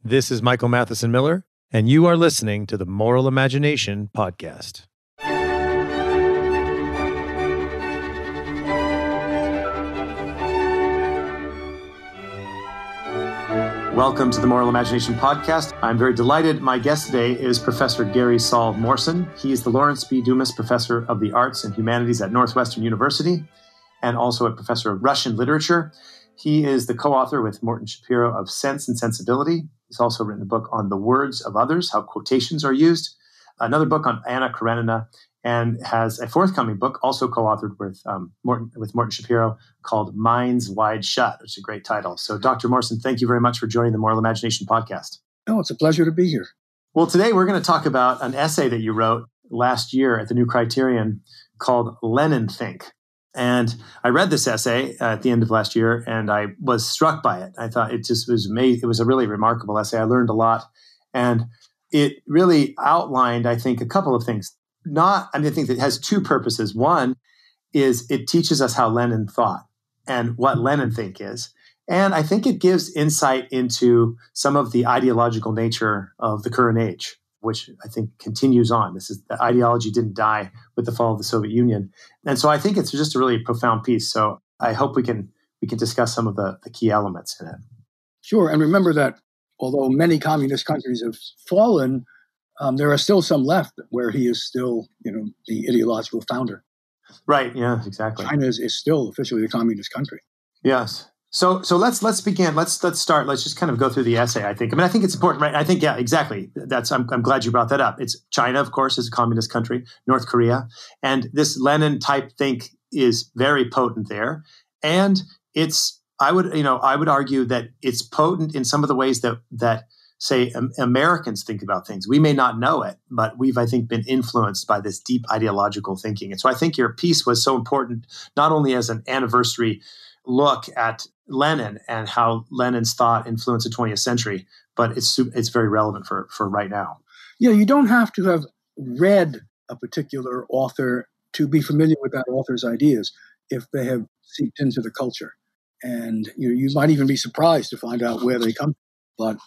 This is Michael Matheson Miller, and you are listening to the Moral Imagination Podcast. Welcome to the Moral Imagination Podcast. I'm very delighted. My guest today is Professor Gary Saul Morson. He is the Lawrence B. Dumas Professor of the Arts and Humanities at Northwestern University and also a Professor of Russian Literature. He is the co-author with Morton Shapiro of Sense and Sensibility. He's also written a book on the words of others, how quotations are used, another book on Anna Karenina, and has a forthcoming book also co-authored with Morton Shapiro called Minds Wide Shut, which is a great title. So Dr. Morson, thank you very much for joining the Moral Imagination Podcast. Oh, it's a pleasure to be here. Well, today we're going to talk about an essay that you wrote last year at the New Criterion called Leninthink. And I read this essay at the end of last year, and I was struck by it. I thought it just was amazing. It was a really remarkable essay. I learned a lot. And it really outlined, I think, a couple of things. I think it has two purposes. One is it teaches us how Lenin thought and what Leninthink is. And I think it gives insight into some of the ideological nature of the current age, which I think continues on. The ideology didn't die with the fall of the Soviet Union. And so I think it's just a really profound piece. So I hope we can discuss some of the key elements in it. Sure. And remember that although many communist countries have fallen, there are still some left where he is still, the ideological founder. Right. Yeah, exactly. China is still officially a communist country. Yes. So let's begin. Let's start. Let's just kind of go through the essay. I think it's important, right? I think, yeah, exactly. I'm glad you brought that up. It's China, of course, is a communist country, North Korea, and this Lenin type think is very potent there. And I would argue that it's potent in some of the ways that say Americans think about things. We may not know it, but we've, I think, been influenced by this deep ideological thinking. And so I think your piece was so important, not only as an anniversary look at Lenin and how Lenin's thought influenced the 20th century, but it's very relevant for right now. Yeah, you don't have to have read a particular author to be familiar with that author's ideas if they have seeped into the culture. And you might even be surprised to find out where they come from. But,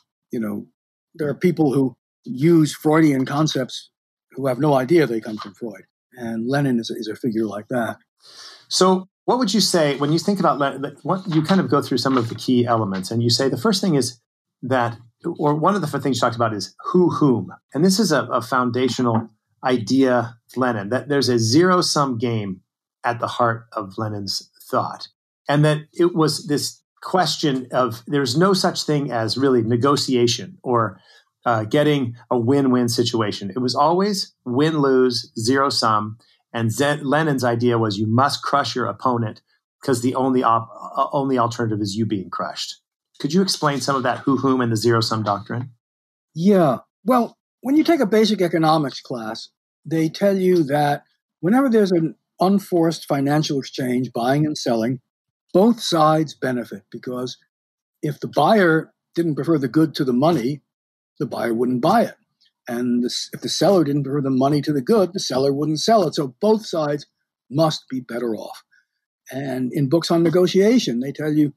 there are people who use Freudian concepts who have no idea they come from Freud. And Lenin is a figure like that. So what would you say when you think about Lenin? What you kind of go through some of the key elements, and you say the first thing is that, or one of the things you talked about is whom. And this is a foundational idea, Lenin, that there's a zero-sum game at the heart of Lenin's thought. And that it was this question of there's no such thing as really negotiation or getting a win-win situation. It was always win-lose, zero-sum. And Lenin's idea was you must crush your opponent because the only alternative is you being crushed. Could you explain some of that whom, and the zero-sum doctrine? Yeah. Well, when you take a basic economics class, they tell you that whenever there's an unforced financial exchange, buying and selling, both sides benefit, because if the buyer didn't prefer the good to the money, the buyer wouldn't buy it. And if the seller didn't prefer the money to the good, the seller wouldn't sell it. So both sides must be better off. And in books on negotiation, they tell you,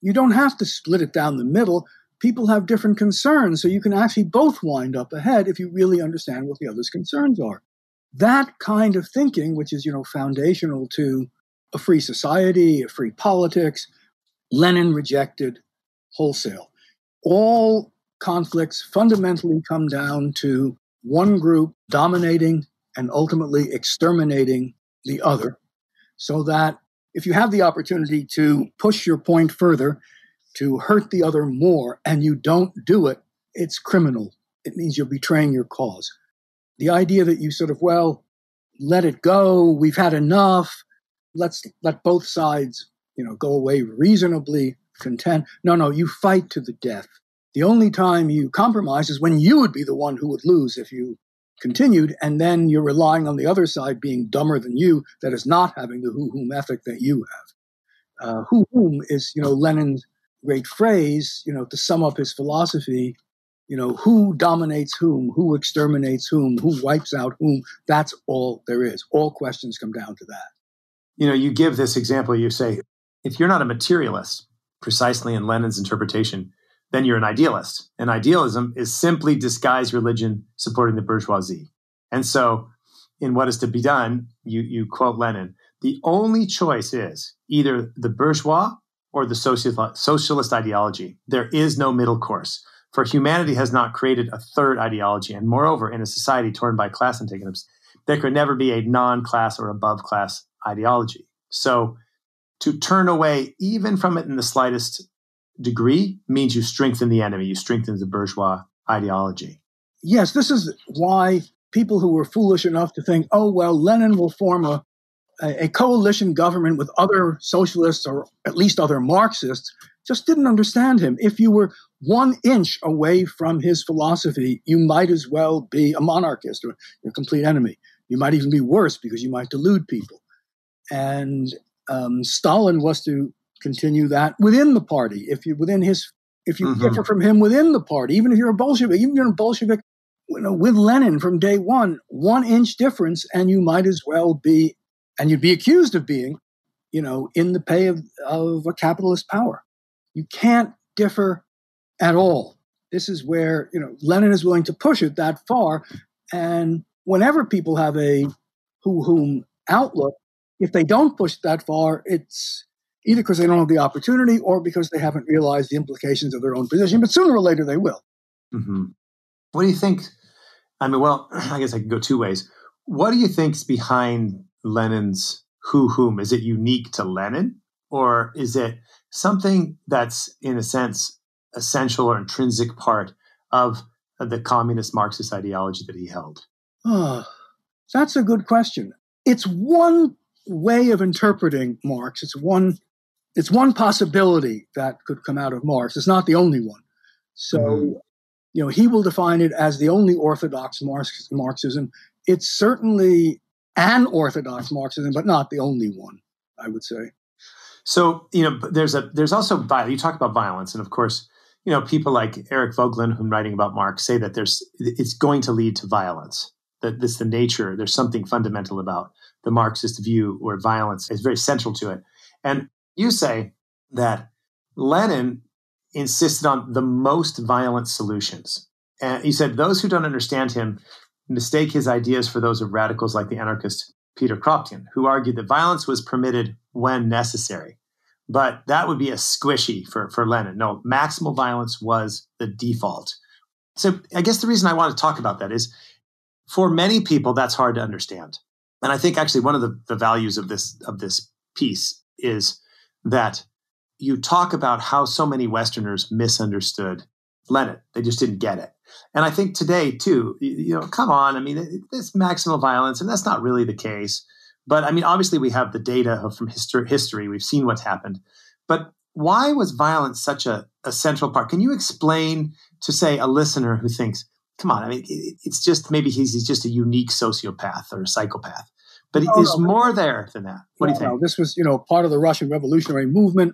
you don't have to split it down the middle. People have different concerns, so you can actually both wind up ahead if you really understand what the other's concerns are. That kind of thinking, which is, foundational to a free society, a free politics, Lenin rejected wholesale. All conflicts fundamentally come down to one group dominating and ultimately exterminating the other, so that if you have the opportunity to push your point further, to hurt the other more, and you don't do it, it's criminal. It means you're betraying your cause. The idea that you sort of, let it go, we've had enough, let's let both sides, go away reasonably content. No, you fight to the death. The only time you compromise is when you would be the one who would lose if you continued, and then you're relying on the other side being dumber than you, that is not having the who-whom ethic that you have. Who-whom is, Lenin's great phrase, to sum up his philosophy, who dominates whom, who exterminates whom, who wipes out whom. That's all there is. All questions come down to that. You give this example, you say, if you're not a materialist, precisely in Lenin's interpretation, then you're an idealist. And idealism is simply disguised religion supporting the bourgeoisie. And so in What Is to Be Done, you quote Lenin, the only choice is either the bourgeois or the socialist ideology. There is no middle course. For humanity has not created a third ideology. And moreover, in a society torn by class antagonists, there could never be a non-class or above-class ideology. So to turn away even from it in the slightest degree means you strengthen the enemy, you strengthen the bourgeois ideology. Yes, this is why people who were foolish enough to think, oh, well, Lenin will form a coalition government with other socialists or at least other Marxists just didn't understand him. If you were 1 inch away from his philosophy, you might as well be a monarchist or a complete enemy. You might even be worse because you might delude people. And Stalin was to continue that within the party. If you differ from him within the party, even if you're a Bolshevik, with Lenin from day one, 1 inch difference, and you might as well be, and you'd be accused of being, in the pay of a capitalist power. You can't differ at all. This is where, Lenin is willing to push it that far. And whenever people have a whom outlook, if they don't push it that far, it's either because they don't have the opportunity or because they haven't realized the implications of their own position. But sooner or later, they will. Mm-hmm. What do you think? I mean, well, I guess I could go two ways. What do you think's behind Lenin's whom? Is it unique to Lenin? Or is it something that's, in a sense, essential or intrinsic part of the communist Marxist ideology that he held? Oh, that's a good question. It's one way of interpreting Marx. It's one possibility that could come out of Marx. It's not the only one. So, he will define it as the only orthodox Marxism. It's certainly an orthodox Marxism, but not the only one, I would say. So, there's also, you talk about violence. And of course, people like Eric Voegelin, who's writing about Marx, say that it's going to lead to violence. That this the nature, there's something fundamental about the Marxist view where violence is very central to it. And you say that Lenin insisted on the most violent solutions. And he said those who don't understand him mistake his ideas for those of radicals like the anarchist Peter Kropotkin, who argued that violence was permitted when necessary. But that would be a squishy for Lenin. No, maximal violence was the default. So I guess the reason I want to talk about that is for many people, that's hard to understand. And I think actually one of the values of this piece is that you talk about how so many Westerners misunderstood Lenin. They just didn't get it. And I think today, too, come on. I mean, it's maximal violence, and that's not really the case. But I mean, obviously, we have the data from history. We've seen what's happened. But why was violence such a central part? Can you explain to, say, a listener who thinks, come on, I mean, it's just maybe he's just a unique sociopath or a psychopath. But there's more there than that. What do you think? No, this was, part of the Russian revolutionary movement.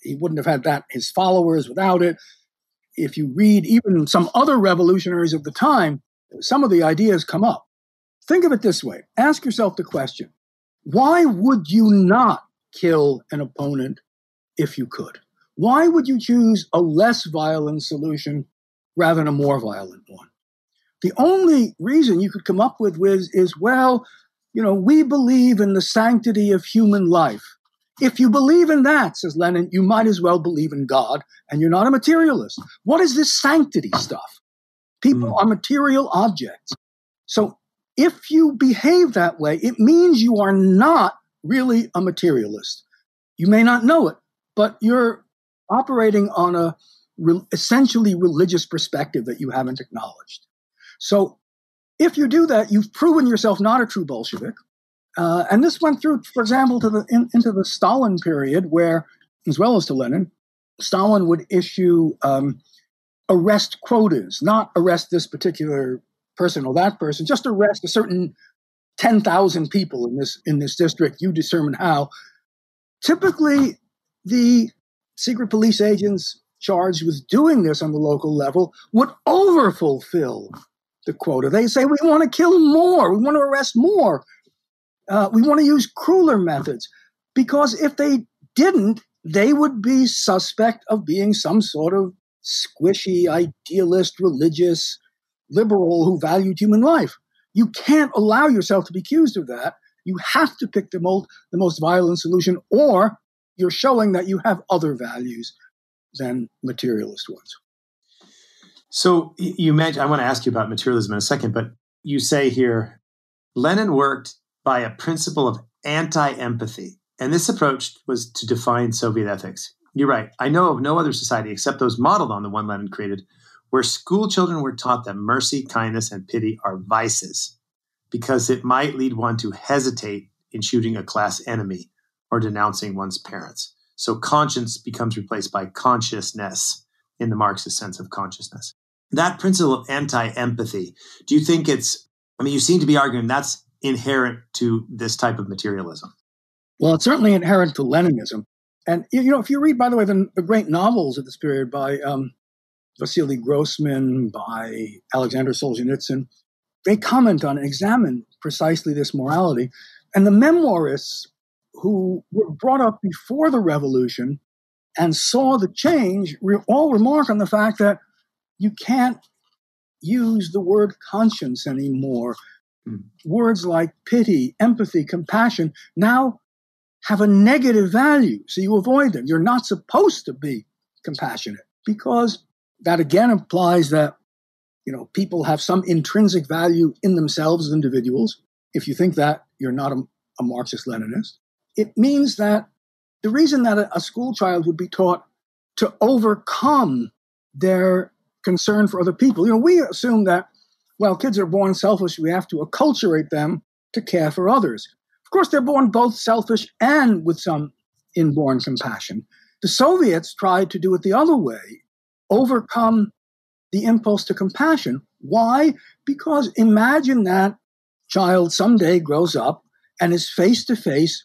He wouldn't have had that, his followers, without it. If you read even some other revolutionaries of the time, some of the ideas come up. Think of it this way. Ask yourself the question, why would you not kill an opponent if you could? Why would you choose a less violent solution rather than a more violent one? The only reason you could come up with is, we believe in the sanctity of human life. If you believe in that, says Lenin, you might as well believe in God, and you're not a materialist. What is this sanctity stuff? People are material objects. So if you behave that way, it means you are not really a materialist. You may not know it, but you're operating on a essentially religious perspective that you haven't acknowledged. So if you do that, you've proven yourself not a true Bolshevik. And this went through, for example, into the Stalin period, where, as well as to Lenin, Stalin would issue arrest quotas, not arrest this particular person or that person, just arrest a certain 10,000 people in this district. You determine how. Typically, the secret police agents charged with doing this on the local level would overfulfill the quota. They say, we want to kill more, we want to arrest more. We want to use crueler methods, because if they didn't, they would be suspect of being some sort of squishy, idealist, religious, liberal who valued human life. You can't allow yourself to be accused of that. You have to pick the most violent solution, or you're showing that you have other values than materialist ones. So you mentioned, I want to ask you about materialism in a second, but you say here, Lenin worked by a principle of anti-empathy, and this approach was to define Soviet ethics. You're right. I know of no other society except those modeled on the one Lenin created, where school children were taught that mercy, kindness, and pity are vices, because it might lead one to hesitate in shooting a class enemy or denouncing one's parents. So conscience becomes replaced by consciousness in the Marxist sense of consciousness. That principle of anti-empathy, do you think you seem to be arguing that's inherent to this type of materialism? Well, it's certainly inherent to Leninism. And, if you read, by the way, the great novels of this period by Vasily Grossman, by Alexander Solzhenitsyn, they comment on and examine precisely this morality. And the memoirists who were brought up before the revolution and saw the change all remark on the fact that you can't use the word conscience anymore. Words like pity, empathy, compassion now have a negative value, so you avoid them. You're not supposed to be compassionate, because that again implies that people have some intrinsic value in themselves as individuals. If you think that, you're not a Marxist-Leninist. It means that the reason that a school child would be taught to overcome their concern for other people, we assume that, kids are born selfish, we have to acculturate them to care for others. Of course, they're born both selfish and with some inborn compassion. The Soviets tried to do it the other way, overcome the impulse to compassion. Why? Because imagine that child someday grows up and is face to face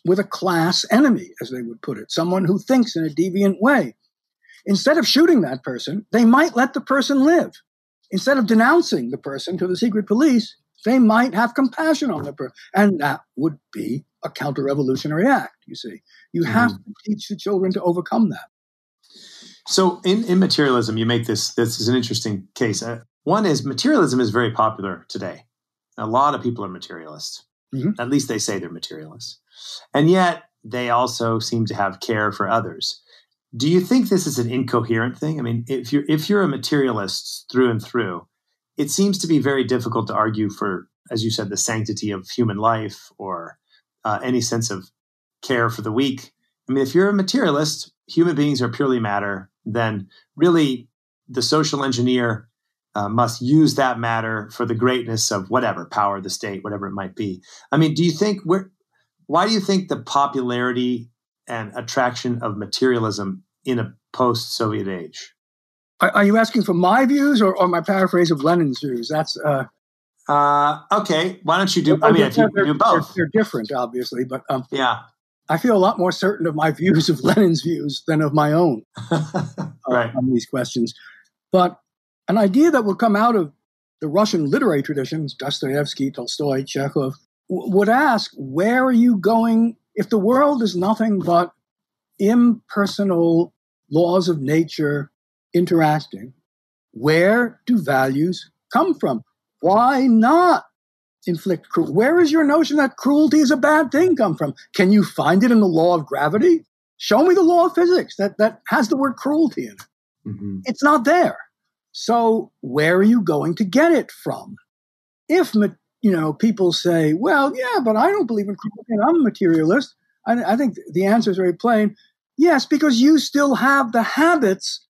with a class enemy, as they would put it, someone who thinks in a deviant way. Instead of shooting that person, they might let the person live. Instead of denouncing the person to the secret police, they might have compassion on the person. And that would be a counter-revolutionary act, you see. You have to teach the children to overcome that. So in materialism, you make this is an interesting case. One is materialism is very popular today. A lot of people are materialists. Mm-hmm. At least they say they're materialists. And yet they also seem to have care for others. Do you think this is an incoherent thing? I mean, if you're a materialist through and through, it seems to be very difficult to argue for, as you said, the sanctity of human life or any sense of care for the weak. I mean, if you're a materialist, human beings are purely matter, then really the social engineer must use that matter for the greatness of whatever, power, the state, whatever it might be. I mean, why do you think the popularity and attraction of materialism in a post-Soviet age? Are you asking for my views or my paraphrase of Lenin's views? That's okay. Why don't you do? I mean, if you do both, they're different, obviously. But yeah, I feel a lot more certain of my views of Lenin's views than of my own right. on these questions. But an idea that would come out of the Russian literary traditions, Dostoevsky, Tolstoy, Chekhov, would ask, where are you going if the world is nothing but impersonal laws of nature interacting? Where do values come from? Why not inflict cruelty? Where is your notion that cruelty is a bad thing come from? Can you find it in the law of gravity? Show me the law of physics that has the word cruelty in it. Mm-hmm. It's not there. So where are you going to get it from? If people say, well, yeah, but I don't believe in cruelty and I'm a materialist, I think the answer is very plain. Yes, because you still have the habits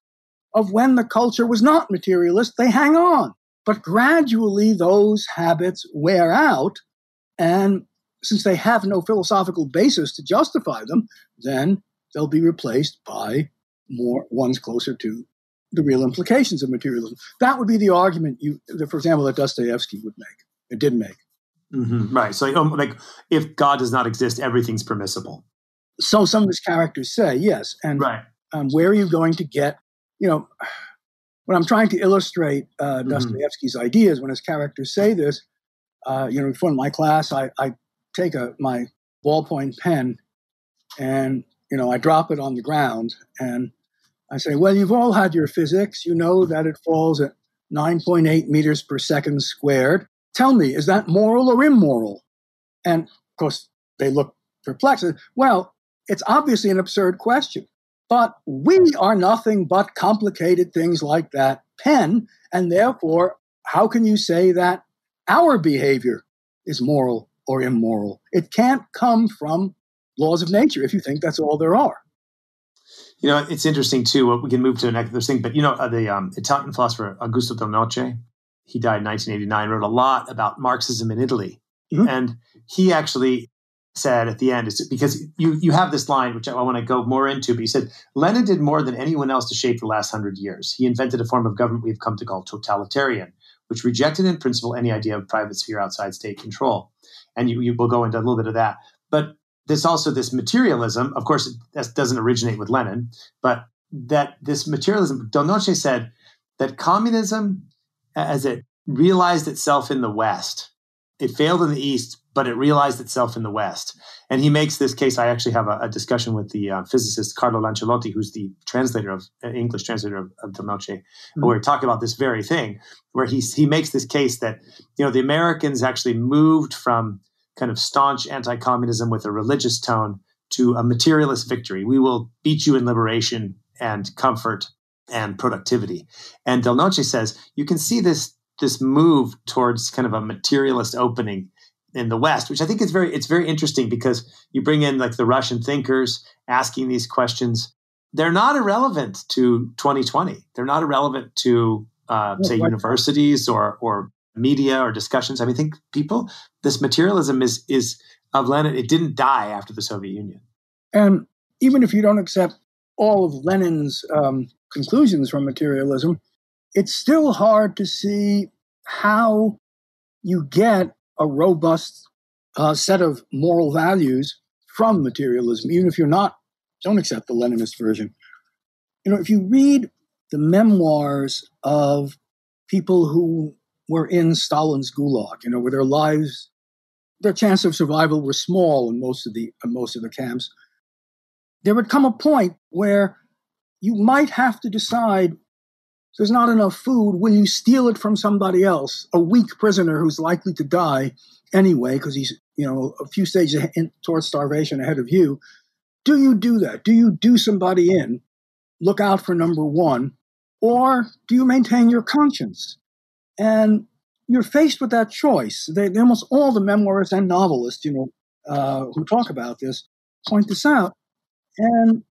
of when the culture was not materialist. They hang on. But gradually those habits wear out. And since they have no philosophical basis to justify them, then they'll be replaced by more ones closer to the real implications of materialism. That would be the argument, for example, that Dostoevsky would make. It did make. Mm-hmm. Right. So like if God does not exist, everything's permissible. So some of his characters say, yes. And right. Where are you going to get, when I'm trying to illustrate Dostoevsky's ideas, when his characters say this, in front of my class, I take my ballpoint pen and, I drop it on the ground and I say, well, you've all had your physics. You know that it falls at 9.8 meters per second squared. Tell me, is that moral or immoral? And of course, they look perplexed. Well, it's obviously an absurd question, but we are nothing but complicated things like that pen, and therefore, how can you say that our behavior is moral or immoral? It can't come from laws of nature if you think that's all there are. It's interesting too. We can move to another thing, but the Italian philosopher Augusto Del Noce, he died in 1989, wrote a lot about Marxism in Italy. Mm-hmm. And he actually said at the end, it's because you have this line, which I want to go more into, but he said, Lenin did more than anyone else to shape the last 100 years. He invented a form of government we've come to call totalitarian, which rejected in principle any idea of private sphere outside state control. And you will go into a little bit of that. But there's also this materialism. Of course, that doesn't originate with Lenin, but that this materialism, Del Noce said that communism, as it realized itself in the West, it failed in the East, but it realized itself in the West. And he makes this case. I actually have a discussion with the physicist Carlo Lancelotti, who's the English translator of Del Noce, where we're talking about this very thing, where he makes this case that, the Americans actually moved from kind of staunch anti-communism with a religious tone to a materialist victory. We will beat you in liberation and comfort and productivity. And Del Noce says, you can see this move towards kind of a materialist opening in the West, which I think is it's very interesting because you bring in like the Russian thinkers asking these questions. They're not irrelevant to 2020. They're not irrelevant to, say, universities or media or discussions. I mean, I think this materialism is of Lenin. It didn't die after the Soviet Union. And even if you don't accept all of Lenin's conclusions from materialism, it's still hard to see how you get a robust set of moral values from materialism, even if don't accept the Leninist version. If you read the memoirs of people who were in Stalin's gulag, where their lives, their chance of survival were small in most of the camps, there would come a point where you might have to decide there's not enough food. Will you steal it from somebody else, a weak prisoner who's likely to die anyway because he's a few stages towards starvation ahead of you? Do you do that? Do you do somebody in, look out for number one, or do you maintain your conscience? And you're faced with that choice. Almost all the memoirists and novelists, who talk about this, point this out. And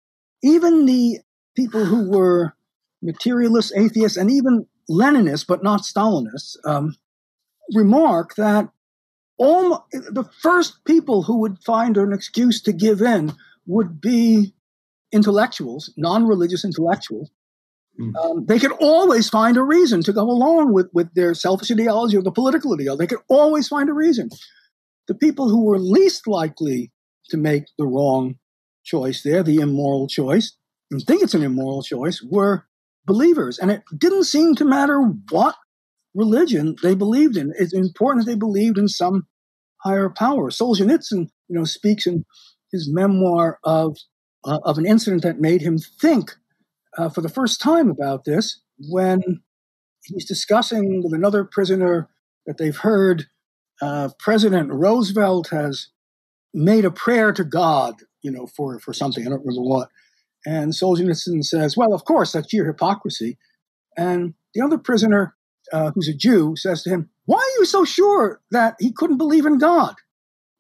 even the people who were materialists, atheists, and even Leninists, but not Stalinists, remark that the first people who would find an excuse to give in would be intellectuals, non-religious intellectuals. They could always find a reason to go along with their selfish ideology or the political ideology. They could always find a reason. The people who were least likely to make the wrong choice there, the immoral choice, and think it's an immoral choice, were believers. And it didn't seem to matter what religion they believed in. It's important that they believed in some higher power. Solzhenitsyn, speaks in his memoir of an incident that made him think for the first time about this when he's discussing with another prisoner that they've heard President Roosevelt has made a prayer to God, for something. I don't remember what. And Solzhenitsyn says, well, of course, that's sheer hypocrisy. And the other prisoner, who's a Jew, says to him, why are you so sure that he couldn't believe in God?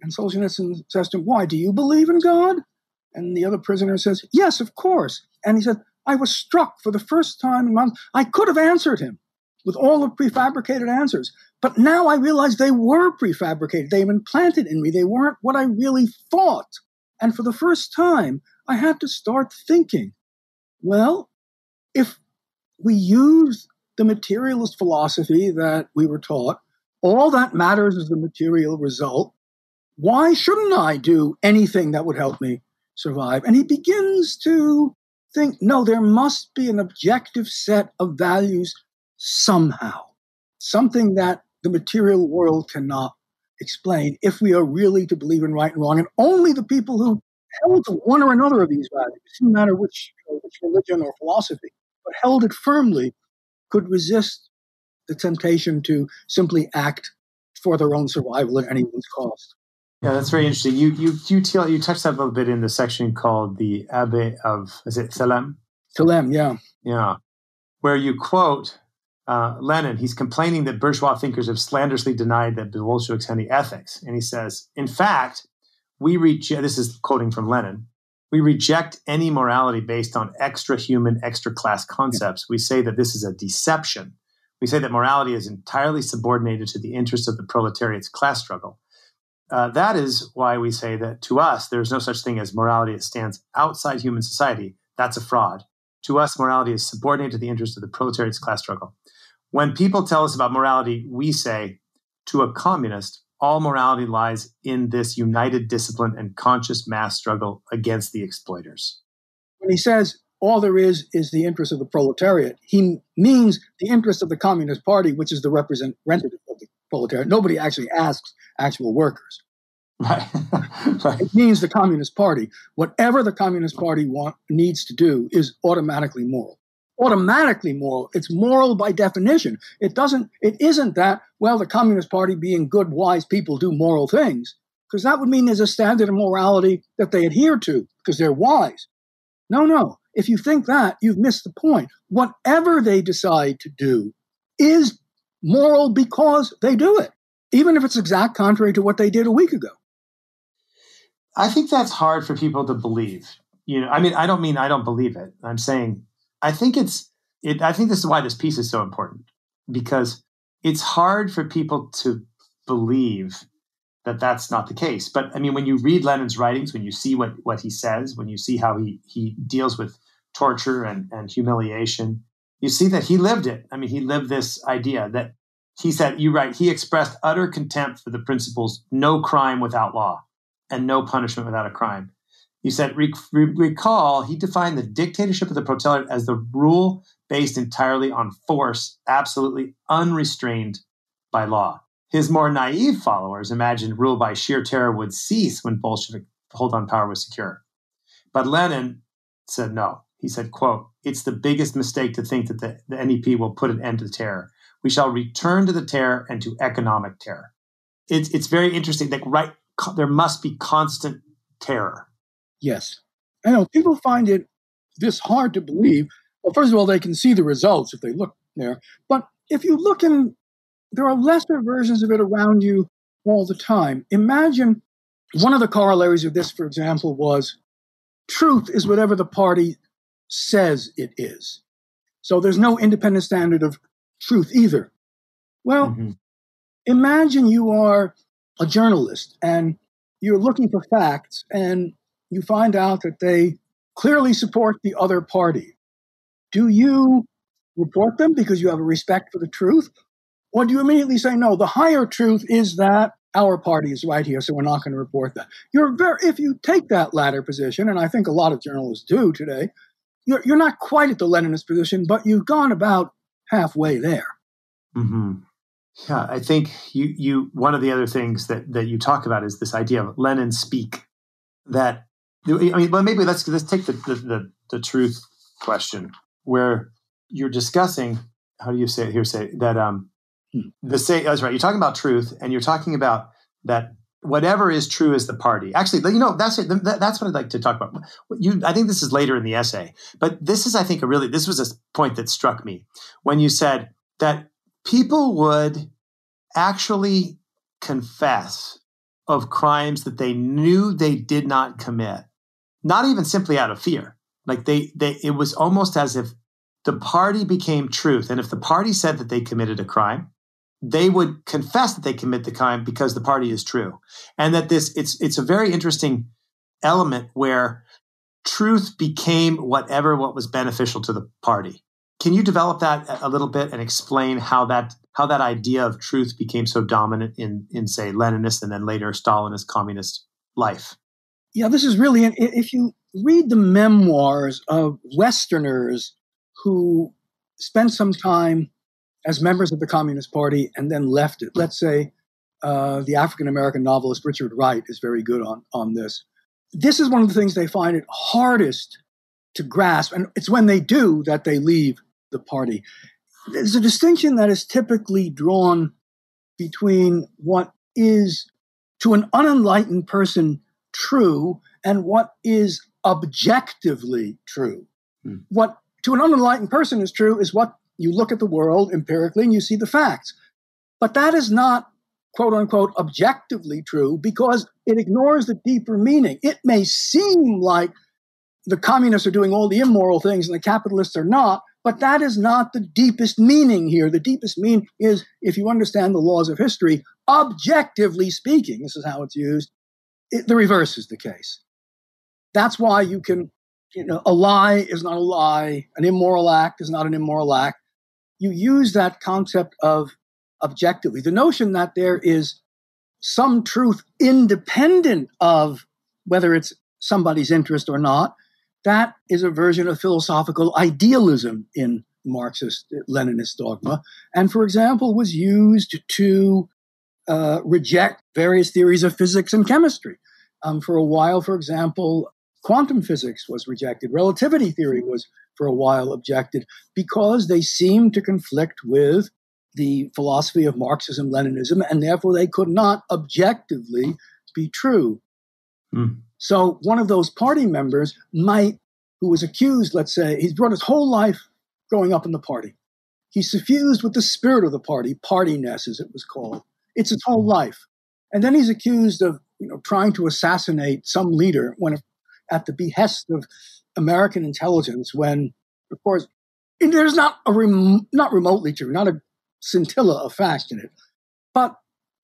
And Solzhenitsyn says to him, why, do you believe in God? And the other prisoner says, yes, of course. And he said, I was struck for the first time in months. I could have answered him with all the prefabricated answers. But now I realize they were prefabricated. They were implanted in me. They weren't what I really thought. And for the first time, I had to start thinking, well, if we use the materialist philosophy that we were taught, all that matters is the material result. Why shouldn't I do anything that would help me survive? And he begins to think, no, there must be an objective set of values somehow, something that the material world cannot explain if we are really to believe in right and wrong. And only the people who held to one or another of these values, it didn't matter which religion or philosophy, but held it firmly, could resist the temptation to simply act for their own survival at anyone's cost. Yeah, that's very interesting. You touched that a little bit in the section called the Abbé of, is it Thelem? Thelem, yeah. Yeah, where you quote Lenin. He's complaining that bourgeois thinkers have slanderously denied that the Bolsheviks had any ethics. And he says, in fact, this is quoting from Lenin, we reject any morality based on extra-human, extra-class concepts. We say that this is a deception. We say that morality is entirely subordinated to the interests of the proletariat's class struggle. That is why we say that to us, there's no such thing as morality that stands outside human society. That's a fraud. To us, morality is subordinated to the interests of the proletariat's class struggle. When people tell us about morality, we say, to a communist, all morality lies in this united discipline and conscious mass struggle against the exploiters. When he says all there is the interest of the proletariat, he means the interest of the Communist Party, which is the representative of the proletariat. Nobody actually asks actual workers. Right. Right. It means the Communist Party. Whatever the Communist Party needs to do is automatically moral. Automatically moral. It's moral by definition. It isn't that, well, the Communist Party being good, wise people do moral things, because that would mean there's a standard of morality that they adhere to because they're wise. No. If you think that, you've missed the point. Whatever they decide to do is moral because they do it, even if it's exact contrary to what they did a week ago. I think that's hard for people to believe. I don't believe it. I'm saying I think I think this is why this piece is so important, because it's hard for people to believe that that's not the case. But I mean, when you read Lenin's writings, when you see what he says, when you see how he deals with torture and humiliation, you see that he lived it. I mean, he lived this idea that he said, you're right, he expressed utter contempt for the principles, no crime without law and no punishment without a crime. He said, recall, he defined the dictatorship of the proletariat as the rule based entirely on force, absolutely unrestrained by law. His more naive followers imagined rule by sheer terror would cease when Bolshevik hold on power was secure. But Lenin said no. He said, quote, it's the biggest mistake to think that the NEP will put an end to terror. We shall return to the terror and to economic terror. It's very interesting that there must be constant terror. Yes. I know people find it this hard to believe. Well, first of all, they can see the results if they look there. But if you look there are lesser versions of it around you all the time. Imagine one of the corollaries of this, for example, was truth is whatever the party says it is. So there's no independent standard of truth either. Well, imagine you are a journalist and you're looking for facts and you find out that they clearly support the other party. Do you report them because you have a respect for the truth? Or do you immediately say, no, the higher truth is that our party is right here, so we're not going to report that? If you take that latter position, and I think a lot of journalists do today, you're not quite at the Leninist position, but you've gone about halfway there. Mm-hmm. Yeah, I think you one of the other things that you talk about is this idea of Lenin speak. That maybe let's take the truth question where you're discussing. How do you say it here? Say that that's right. You're talking about truth, and you're talking about that whatever is true is the party. Actually, that's it. That's what I'd like to talk about. I think this is later in the essay, but this is, I think, this was a point that struck me when you said that people would actually confess of crimes that they knew they did not commit, not even simply out of fear. Like it was almost as if the party became truth, and if the party said that they committed a crime, they would confess that they commit the crime because the party is true. And that it's a very interesting element where truth became what was beneficial to the party. Can you develop that a little bit and explain how that idea of truth became so dominant in say, Leninist and then later Stalinist communist life? Yeah, this is really, if you read the memoirs of Westerners who spent some time as members of the Communist Party and then left it. Let's say the African-American novelist Richard Wright is very good on this. this is one of the things they find it hardest to grasp. And it's when they do that they leave the party. There's a distinction that is typically drawn between what is, to an unenlightened person, true and what is objectively true. What to an unenlightened person is true is what you look at the world empirically and you see the facts. But that is not, quote unquote, objectively true because it ignores the deeper meaning. It may seem like the communists are doing all the immoral things and the capitalists are not, but that is not the deepest meaning here. The deepest meaning is, if you understand the laws of history, objectively speaking, this is how it's used, the reverse is the case. That's why you can, a lie is not a lie, an immoral act is not an immoral act. You use that concept of objectively. The notion that there is some truth independent of whether it's somebody's interest or not, that is a version of philosophical idealism in Marxist-Leninist dogma, and, for example, was used to reject various theories of physics and chemistry. For a while, for example, quantum physics was rejected. Relativity theory was, for a while, objected because they seemed to conflict with the philosophy of Marxism, Leninism, and therefore they could not objectively be true. So one of those party members who was accused, let's say, he's brought his whole life growing up in the party. He's suffused with the spirit of the party, Party-ness, as it was called. It's his whole life. And then he's accused of trying to assassinate some leader at the behest of American intelligence when, of course, there's not remotely true, not a scintilla of fact in it. But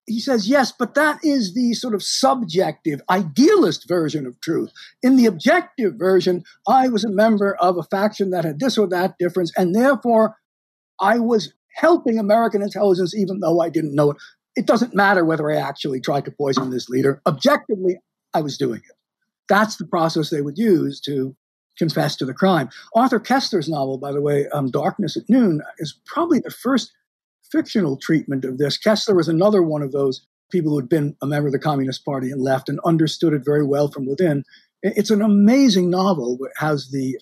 he says, yes, but that is the sort of subjective, idealist version of truth. In the objective version, I was a member of a faction that had this or that difference, and therefore I was helping American intelligence even though I didn't know it. It doesn't matter whether I actually tried to poison this leader. Objectively, I was doing it. That's the process they would use to confess to the crime. Arthur Koestler's novel, by the way, Darkness at Noon, is probably the first fictional treatment of this. Koestler was another one of those people who had been a member of the Communist Party and left and understood it very well from within. It's an amazing novel. It has the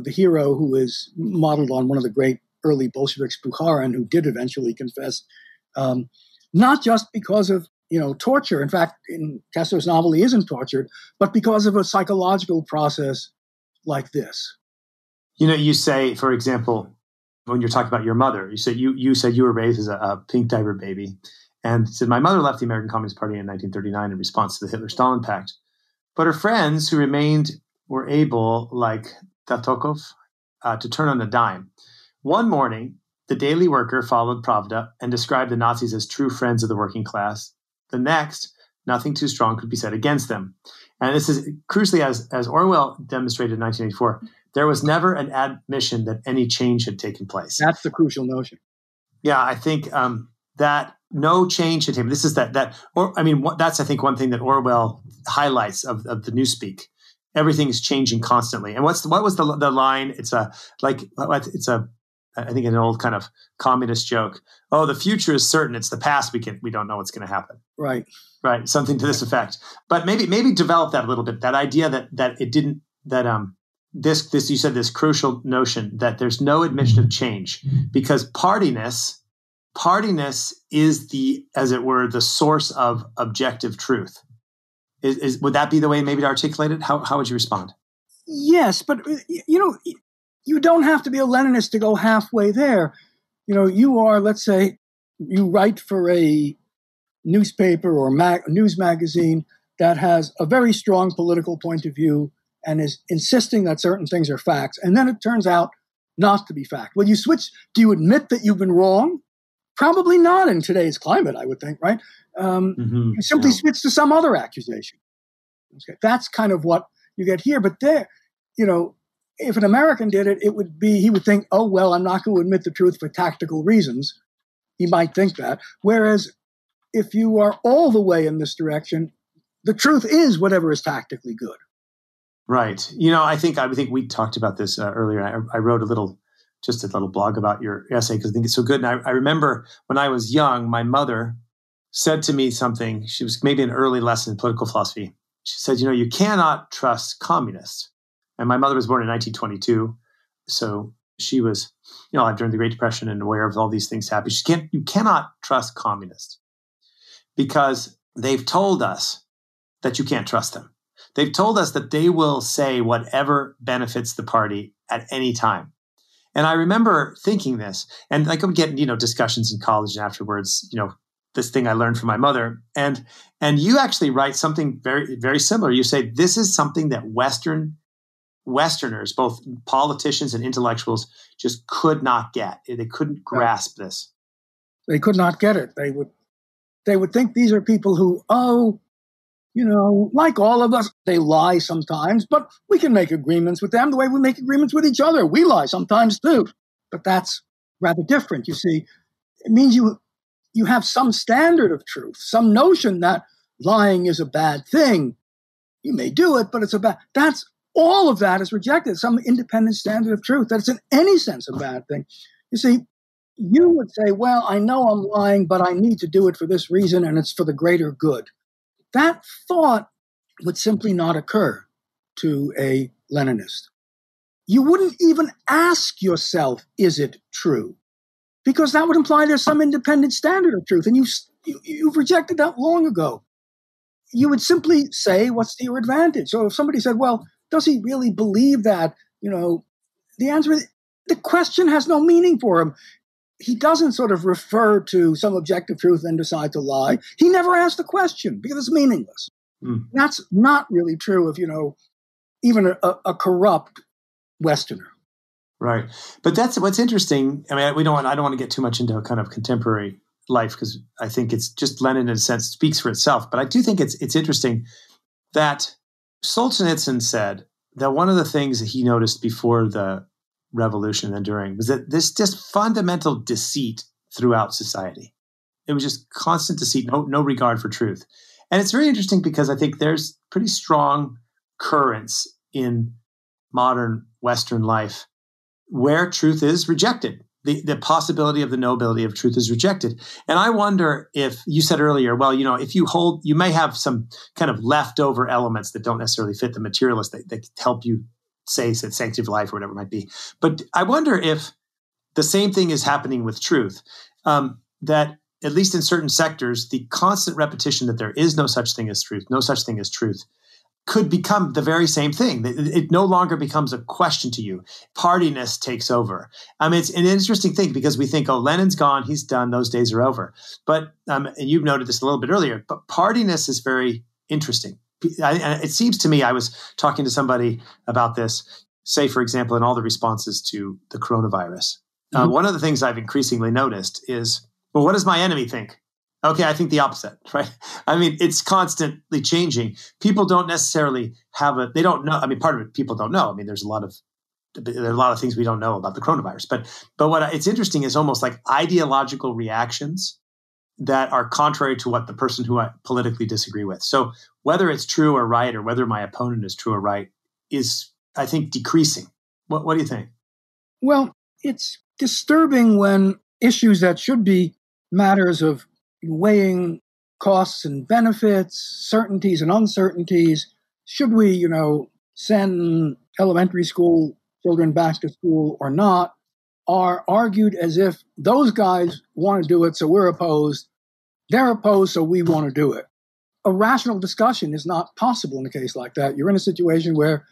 hero who is modeled on one of the great early Bolsheviks, Bukharin, who did eventually confess, not just because of torture. In fact, in Koestler's novel, he isn't tortured, but because of a psychological process like this. You say, for example, when you're talking about your mother, you said you were raised as a pink diaper baby, and said my mother left the American Communist Party in 1939 in response to the Hitler-Stalin Pact, but her friends who remained were able, like Tatokov, to turn on a dime. One morning, the Daily Worker followed Pravda and described the Nazis as true friends of the working class. The next, nothing too strong could be said against them. And this is crucially, as Orwell demonstrated in 1984, there was never an admission that any change had taken place. That's the crucial notion. Yeah, I think that no change had taken. This is that's I think one thing that Orwell highlights of the Newspeak. Everything is changing constantly. And what was the line? I think an old kind of communist joke. Oh, the future is certain. It's the past. We don't know what's going to happen. Right. Something to this effect. But maybe develop that a little bit. That idea that it didn't, that this you said, this crucial notion that there's no admission of change because party-ness is the, as it were, the source of objective truth. Would that be the way maybe to articulate it? How would you respond? Yes, but you don't have to be a Leninist to go halfway there. You are, let's say, you write for a newspaper or news magazine that has a very strong political point of view and is insisting that certain things are facts, and then it turns out not to be fact. Well, you switch. Do you admit that you've been wrong? Probably not in today's climate, I would think, right? You simply switch to some other accusation. Okay. That's kind of what you get here. But there, if an American did it, he would think, oh, well, I'm not going to admit the truth for tactical reasons. He might think that. Whereas if you are all the way in this direction, the truth is whatever is tactically good. Right. I think we talked about this earlier. I wrote a little blog about your essay because I think it's so good. And I remember when I was young, my mother said to me something. She was maybe an early lesson in political philosophy. she said, you cannot trust communists. And my mother was born in 1922. So she was, during the Great Depression and aware of all these things happening. You cannot trust communists because they've told us that you can't trust them. They've told us that they will say whatever benefits the party at any time. And I remember thinking this, and I would get, discussions in college and afterwards, this thing I learned from my mother. And you actually write something very, very similar. You say, this is something that Westerners, both politicians and intellectuals, just could not get. They couldn't grasp this. They could not get it. They would think these are people who, like all of us, they lie sometimes, but we can make agreements with them the way we make agreements with each other. We lie sometimes too, but that's rather different. You see, it means you have some standard of truth, some notion that lying is a bad thing. You may do it, but it's all of that is rejected, some independent standard of truth, that it's in any sense a bad thing. You see, you would say, well, I know I'm lying, but I need to do it for this reason, and it's for the greater good. That thought would simply not occur to a Leninist. You wouldn't even ask yourself, is it true? Because that would imply there's some independent standard of truth, and you've rejected that long ago. You would simply say, what's to your advantage? So if somebody said, well, does he really believe that? The answer is, the question has no meaning for him. He doesn't sort of refer to some objective truth and decide to lie. He never asked the question because it's meaningless. Mm. That's not really true of, even a corrupt Westerner. Right. But that's what's interesting. I mean, I don't want to get too much into a kind of contemporary life because I think it's just Lenin in a sense speaks for itself. But I do think it's interesting that Solzhenitsyn said that one of the things that he noticed before the revolution and during was that this just fundamental deceit throughout society. It was just constant deceit, no regard for truth. And it's very interesting because I think there's pretty strong currents in modern Western life where truth is rejected. The possibility of the nobility of truth is rejected. And I wonder if you said earlier, well, if you may have some kind of leftover elements that don't necessarily fit the materialist that help you say sanctity of life or whatever it might be. But I wonder if the same thing is happening with truth, that at least in certain sectors, the constant repetition that there is no such thing as truth, no such thing as truth, could become the very same thing. It no longer becomes a question to you. Party-ness takes over. It's an interesting thing because we think, Lenin's gone, he's done, those days are over. But, and you've noted this a little bit earlier, but party-ness is very interesting. It seems to me, I was talking to somebody about this, say, for example, in all the responses to the coronavirus. Mm-hmm. One of the things I've increasingly noticed is, well, what does my enemy think? Okay, I think the opposite, right? It's constantly changing. People don't necessarily they don't know. Part of it, people don't know. There are a lot of things we don't know about the coronavirus. But what it's interesting is almost like ideological reactions that are contrary to what the person who I politically disagree with. So whether it's true or right, or whether my opponent is true or right, is, I think, decreasing. What do you think? Well, it's disturbing when issues that should be matters of weighing costs and benefits, certainties and uncertainties, should we, send elementary school children back to school or not, are argued as if those guys want to do it, so we're opposed. They're opposed, so we want to do it. A rational discussion is not possible in a case like that. You're in a situation where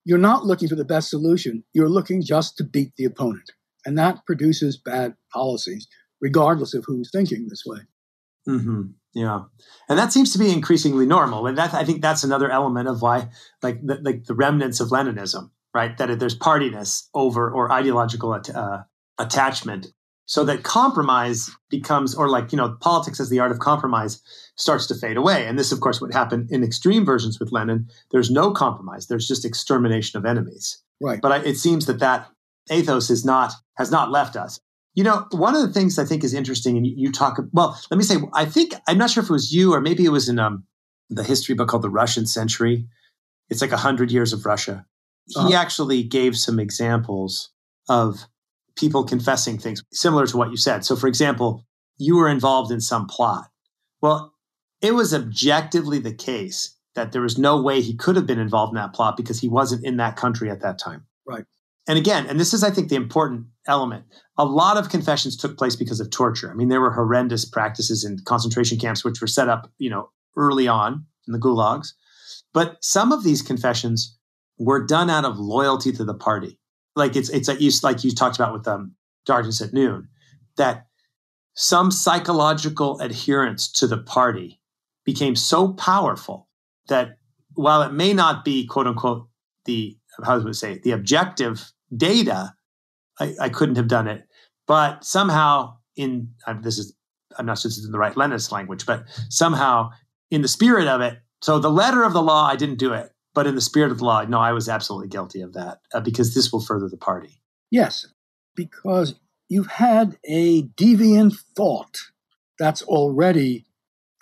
you're not looking for the best solution. You're looking just to beat the opponent. And that produces bad policies, regardless of who's thinking this way. Mm-hmm. Yeah. And that seems to be increasingly normal. And I think that's another element of why, the remnants of Leninism, right? That there's party-ness or ideological attachment, so that compromise becomes, politics as the art of compromise starts to fade away. And this, of course, would happen in extreme versions with Lenin. There's no compromise. There's just extermination of enemies. Right. But it seems that ethos has not left us. One of the things I think is interesting, and you talk, well, let me say, I'm not sure if it was you or maybe it was in the history book called The Russian Century. It's like 100 years of Russia. He actually gave some examples of people confessing things similar to what you said. So, for example, you were involved in some plot. Well, it was objectively the case that there was no way he could have been involved in that plot because he wasn't in that country at that time. Right. And again, and this is, I think, the important element, a lot of confessions took place because of torture. I mean, there were horrendous practices in concentration camps, which were set up, early on in the gulags. But some of these confessions were done out of loyalty to the party. Like like you talked about with Darkness at Noon, that some psychological adherence to the party became so powerful that while it may not be, quote unquote, the objective data, I couldn't have done it. But somehow I'm not sure this is in the right Leninist language, but somehow in the spirit of it, so the letter of the law, I didn't do it. But in the spirit of the law, no, I was absolutely guilty of that because this will further the party. Yes, because you've had a deviant thought that's already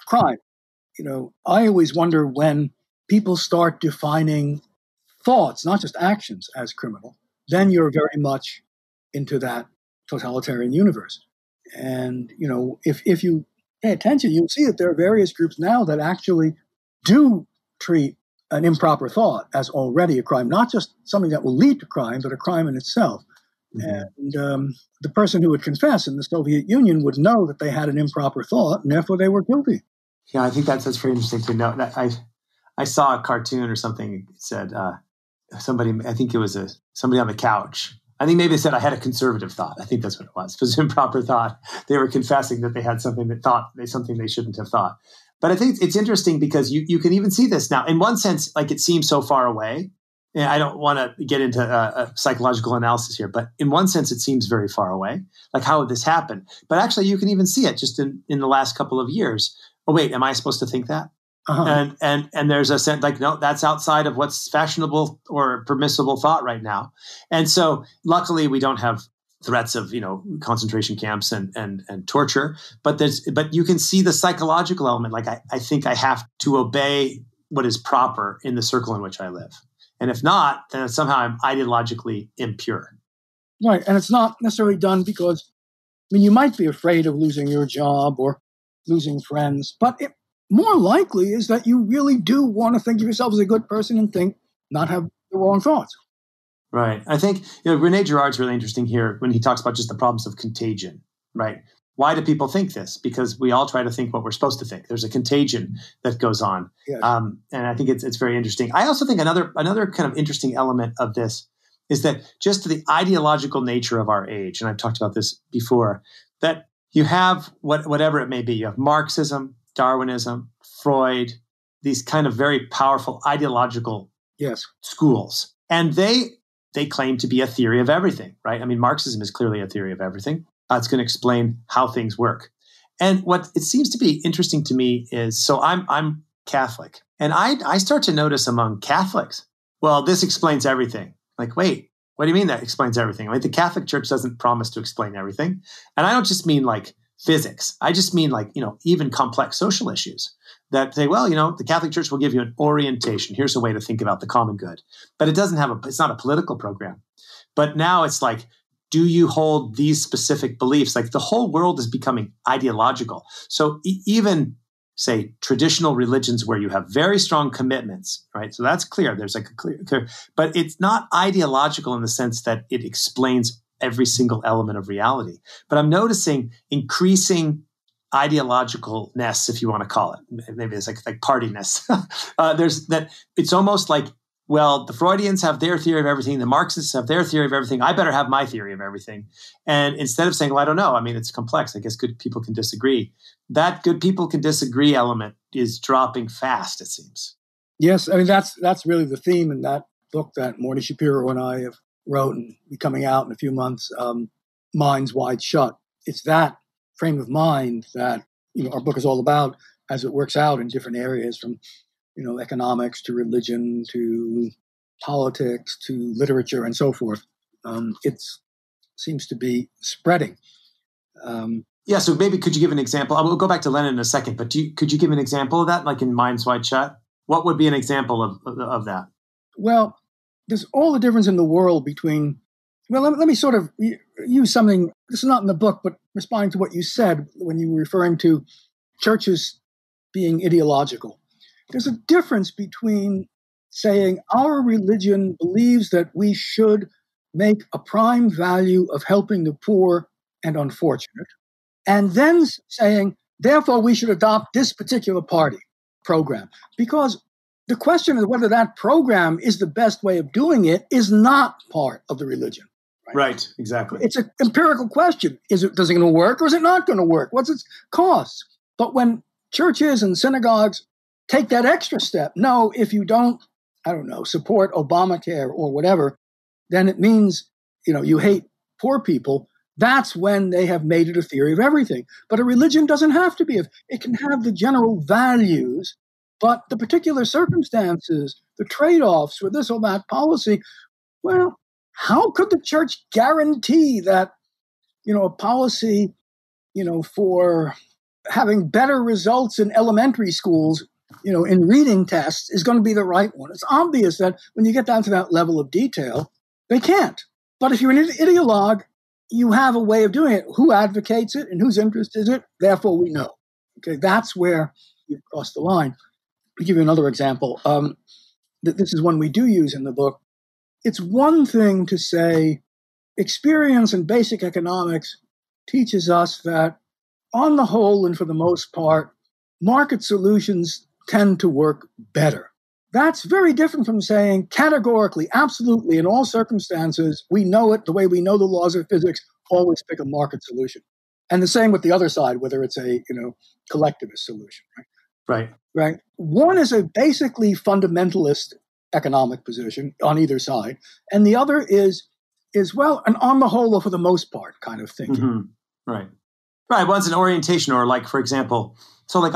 a crime. I always wonder when people start defining thoughts, not just actions, as criminal, then you're very much into that totalitarian universe. And, if you pay attention, you'll see that there are various groups now that actually do treat an improper thought as already a crime, not just something that will lead to crime, but a crime in itself. Mm-hmm. And the person who would confess in the Soviet Union would know that they had an improper thought, and therefore they were guilty. Yeah, I think that's very interesting to know. I saw a cartoon or something. It said somebody, I think it was somebody on the couch. I think maybe they said I had a conservative thought. I think that's what it was. It was an improper thought. They were confessing that they had something they shouldn't have thought. But I think it's interesting because you can even see this now. In one sense, like it seems so far away. And I don't want to get into a psychological analysis here, but in one sense, it seems very far away. Like, how would this happen? But actually, you can even see it just in the last couple of years. Oh, wait, am I supposed to think that? Uh-huh. And there's a sense like, no, that's outside of what's fashionable or permissible thought right now. And so luckily we don't have threats of, concentration camps and torture, but you can see the psychological element. Like I think I have to obey what is proper in the circle in which I live. And if not, then somehow I'm ideologically impure. Right. And it's not necessarily done because, you might be afraid of losing your job or losing friends, but more likely is that you really do want to think of yourself as a good person and not have the wrong thoughts. Right. I think René Girard's really interesting here when he talks about just the problems of contagion, right? Why do people think this? Because we all try to think what we're supposed to think. There's a contagion that goes on. Yes. And I think it's very interesting. I also think another kind of interesting element of this is that just the ideological nature of our age, and I've talked about this before, that you have whatever it may be. You have Marxism, Darwinism, Freud, these kind of very powerful ideological schools. And they claim to be a theory of everything, right? I mean, Marxism is clearly a theory of everything. It's going to explain how things work. And what it seems to be interesting to me is, so I'm Catholic, and I start to notice among Catholics, well, this explains everything. Like, wait, what do you mean that explains everything? Right? The Catholic Church doesn't promise to explain everything. And I don't just mean like physics. I just mean like, even complex social issues that say, well, the Catholic Church will give you an orientation. Here's a way to think about the common good. But it's not a political program. But now it's like, do you hold these specific beliefs? Like the whole world is becoming ideological. So even say traditional religions where you have very strong commitments, right? So that's clear. There's like a clear, but it's not ideological in the sense that it explains every single element of reality. But I'm noticing increasing ideologicalness, if you want to call it. Maybe it's like party-ness. There's that. It's almost like, well, the Freudians have their theory of everything. The Marxists have their theory of everything. I better have my theory of everything. And instead of saying, well, I don't know. I mean, it's complex. I guess good people can disagree. That good people can disagree element is dropping fast, it seems. Yes. I mean, that's really the theme in that book that Morty Shapiro and I have wrote and be coming out in a few months, Minds Wide Shut. It's that frame of mind that, our book is all about as it works out in different areas from, economics to religion to politics to literature and so forth. It seems to be spreading. So maybe could you give an example? I will go back to Lenin in a second, but could you give an example of that, like in Minds Wide Shut? What would be an example of that? Well, there's all the difference in the world between, well, let me sort of use something, this is not in the book, but responding to what you said when you were referring to churches being ideological. There's a difference between saying our religion believes that we should make a prime value of helping the poor and unfortunate, and then saying, therefore, we should adopt this particular party program. Because the question of whether that program is the best way of doing it is not part of the religion. Right, exactly. It's an empirical question. Does it going to work or is it not going to work? What's its cost? But when churches and synagogues take that extra step, no, if you don't, support Obamacare or whatever, then it means, you hate poor people. That's when they have made it a theory of everything. But a religion doesn't have to be. It can have the general values, but the particular circumstances, the trade-offs for this or that policy, well, how could the church guarantee that, a policy, for having better results in elementary schools, in reading tests is going to be the right one? It's obvious that when you get down to that level of detail, they can't. But if you're an ideologue, you have a way of doing it. Who advocates it and whose interest is it? Therefore, we know. Okay, that's where you cross the line. I'll give you another example. This is one we do use in the book. It's one thing to say experience in basic economics teaches us that on the whole and for the most part, market solutions tend to work better. That's very different from saying categorically, absolutely, in all circumstances, we know it the way we know the laws of physics, always pick a market solution. And the same with the other side, whether it's a collectivist solution. Right. One is a basically fundamentalist economic position on either side, and the other is well, an on the whole or for the most part kind of thinking. Mm-hmm. Right. Well, it's an orientation, or like, for example, so like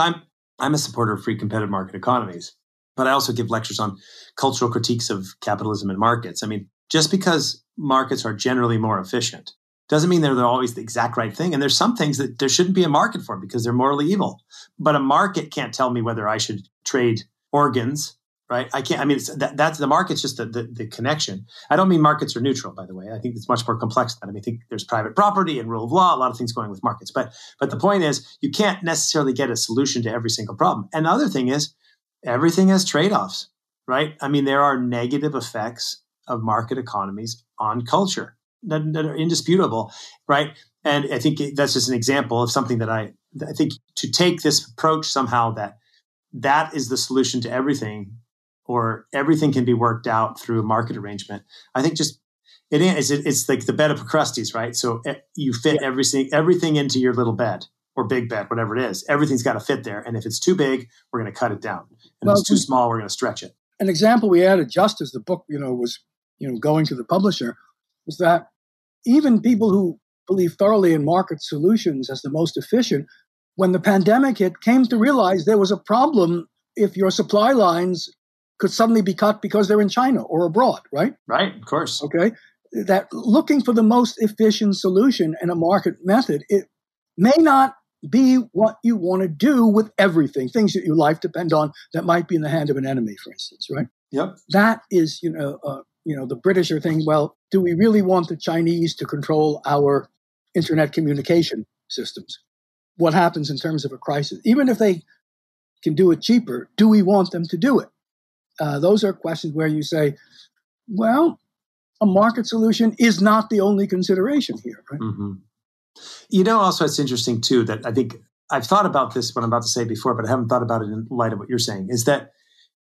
I'm a supporter of free competitive market economies, but I also give lectures on cultural critiques of capitalism and markets. I mean, just because markets are generally more efficient doesn't mean they're always the exact right thing. And there's some things that there shouldn't be a market for because they're morally evil. But a market can't tell me whether I should trade organs, right? I can't. I mean, that's the market's just the connection. I don't mean markets are neutral, by the way. I think it's much more complex than that. I mean, I think there's private property and rule of law, a lot of things going with markets. But the point is, you can't necessarily get a solution to every single problem. And the other thing is, everything has trade-offs, right? I mean, there are negative effects of market economies on culture that are indisputable, right? And I think that's just an example of something that I think to take this approach somehow that is the solution to everything, or everything can be worked out through a market arrangement. I think just it's like the bed of Procrustes, right? So you fit everything into your little bed or big bed, whatever it is. Everything's got to fit there. And if it's too big, we're going to cut it down. And if it's too small, we're going to stretch it. An example we added just as the book, was, going to the publisher, was that even people who believe thoroughly in market solutions as the most efficient, when the pandemic hit, came to realize there was a problem if your supply lines could suddenly be cut because they're in China or abroad, right? Right, of course. Okay. That looking for the most efficient solution in a market method, it may not be what you want to do with everything, things that your life depend on that might be in the hand of an enemy, for instance, right? Yep. That is, the British are thinking, well, do we really want the Chinese to control our internet communication systems? What happens in terms of a crisis? Even if they can do it cheaper, do we want them to do it? Those are questions where you say, well, a market solution is not the only consideration here, right? Mm-hmm. Also, it's interesting, too, that I think I've thought about this, what I'm about to say before, but I haven't thought about it in light of what you're saying, is that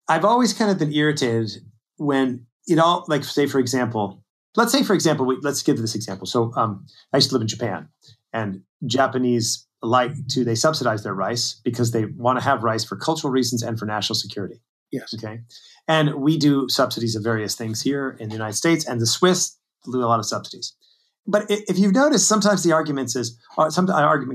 I've always kind of been irritated when, like, say, for example, let's give this example. So I used to live in Japan, and Japanese they subsidize their rice because they want to have rice for cultural reasons and for national security. Yes. Okay. And we do subsidies of various things here in the United States, and the Swiss do a lot of subsidies. But if you've noticed, sometimes the argument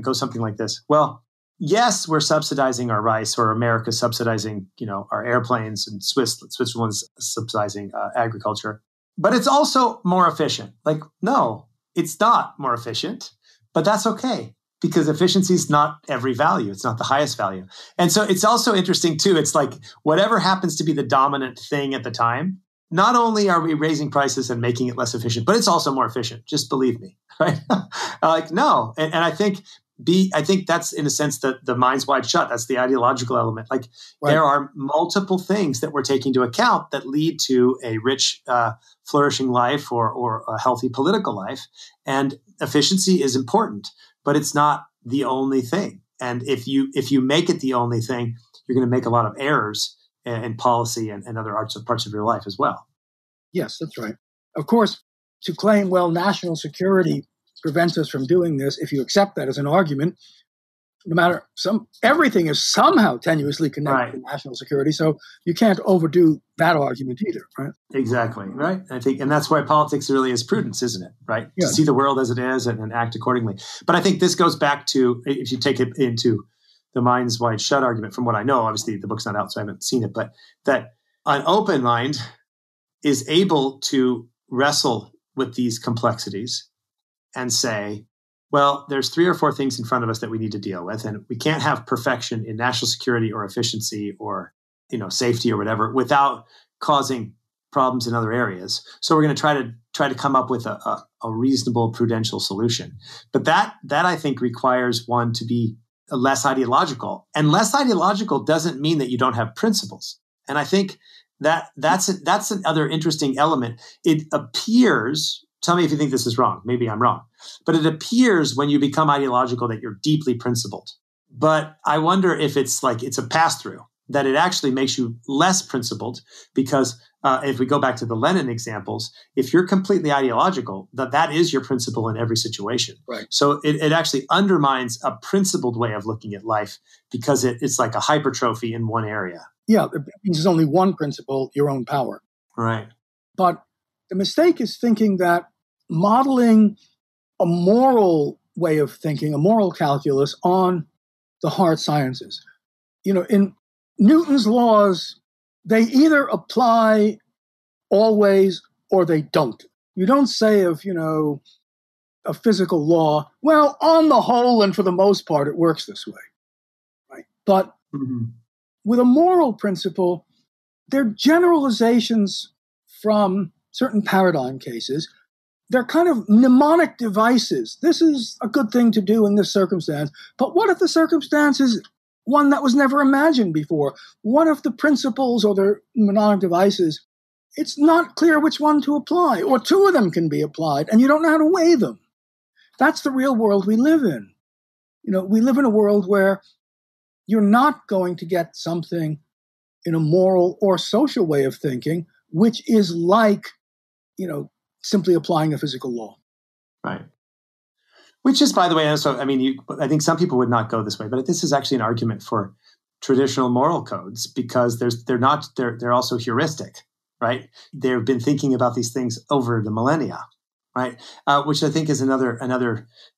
goes something like this. Well, yes, we're subsidizing our rice, or America's subsidizing, our airplanes, and Switzerland's subsidizing agriculture. But it's also more efficient. Like, no, it's not more efficient, but that's okay. Because efficiency is not every value. It's not the highest value. And so it's also interesting, too. It's like whatever happens to be the dominant thing at the time, not only are we raising prices and making it less efficient, but it's also more efficient. Just believe me, right? No. And I think I think that's in a sense the mind's wide shut. That's the ideological element. Like there are multiple things that we're taking into account that lead to a rich, flourishing life or a healthy political life. And efficiency is important, but it's not the only thing. And if you make it the only thing, you're going to make a lot of errors in policy and other parts of your life as well. Yes, that's right. Of course, to claim, well, national security prevents us from doing this, if you accept that as an argument, no matter everything is somehow tenuously connected to national security, so you can't overdo that argument either, right? Exactly, right? I think, and that's why politics really is prudence, isn't it? Right? Yeah. To see the world as it is and act accordingly. But I think this goes back to, if you take it into the mind's wide shut argument, from what I know, obviously the book's not out, so I haven't seen it, but that an open mind is able to wrestle with these complexities and say, well, there's 3 or 4 things in front of us that we need to deal with, and we can't have perfection in national security or efficiency or safety or whatever without causing problems in other areas. So we're going to try to come up with a reasonable, prudential solution. But that I think requires one to be less ideological, and less ideological doesn't mean that you don't have principles. And I think that's another interesting element. It appears. Tell me if you think this is wrong. Maybe I'm wrong. But it appears when you become ideological that you're deeply principled. But I wonder if it's a pass-through, that it actually makes you less principled, because if we go back to the Lenin examples, if you're completely ideological, that is your principle in every situation. Right. So it actually undermines a principled way of looking at life, because it's like a hypertrophy in one area. Yeah, it means there's only one principle, your own power. Right. But the mistake is thinking that modeling a moral way of thinking, a moral calculus on the hard sciences. In Newton's laws, they either apply always or they don't. You don't say of, a physical law, well, on the whole and for the most part, it works this way. Right? But with a moral principle, they're generalizations from certain paradigm cases. They're kind of mnemonic devices. This is a good thing to do in this circumstance. But what if the circumstance is one that was never imagined before? What if the principles or the mnemonic devices, it's not clear which one to apply, or 2 of them can be applied, and you don't know how to weigh them? That's the real world we live in. We live in a world where you're not going to get something in a moral or social way of thinking, which is like, simply applying a physical law. Right. Which is, by the way, also, I think some people would not go this way, but this is actually an argument for traditional moral codes, because they're also heuristic, right? They've been thinking about these things over the millennia, right? Which I think is another.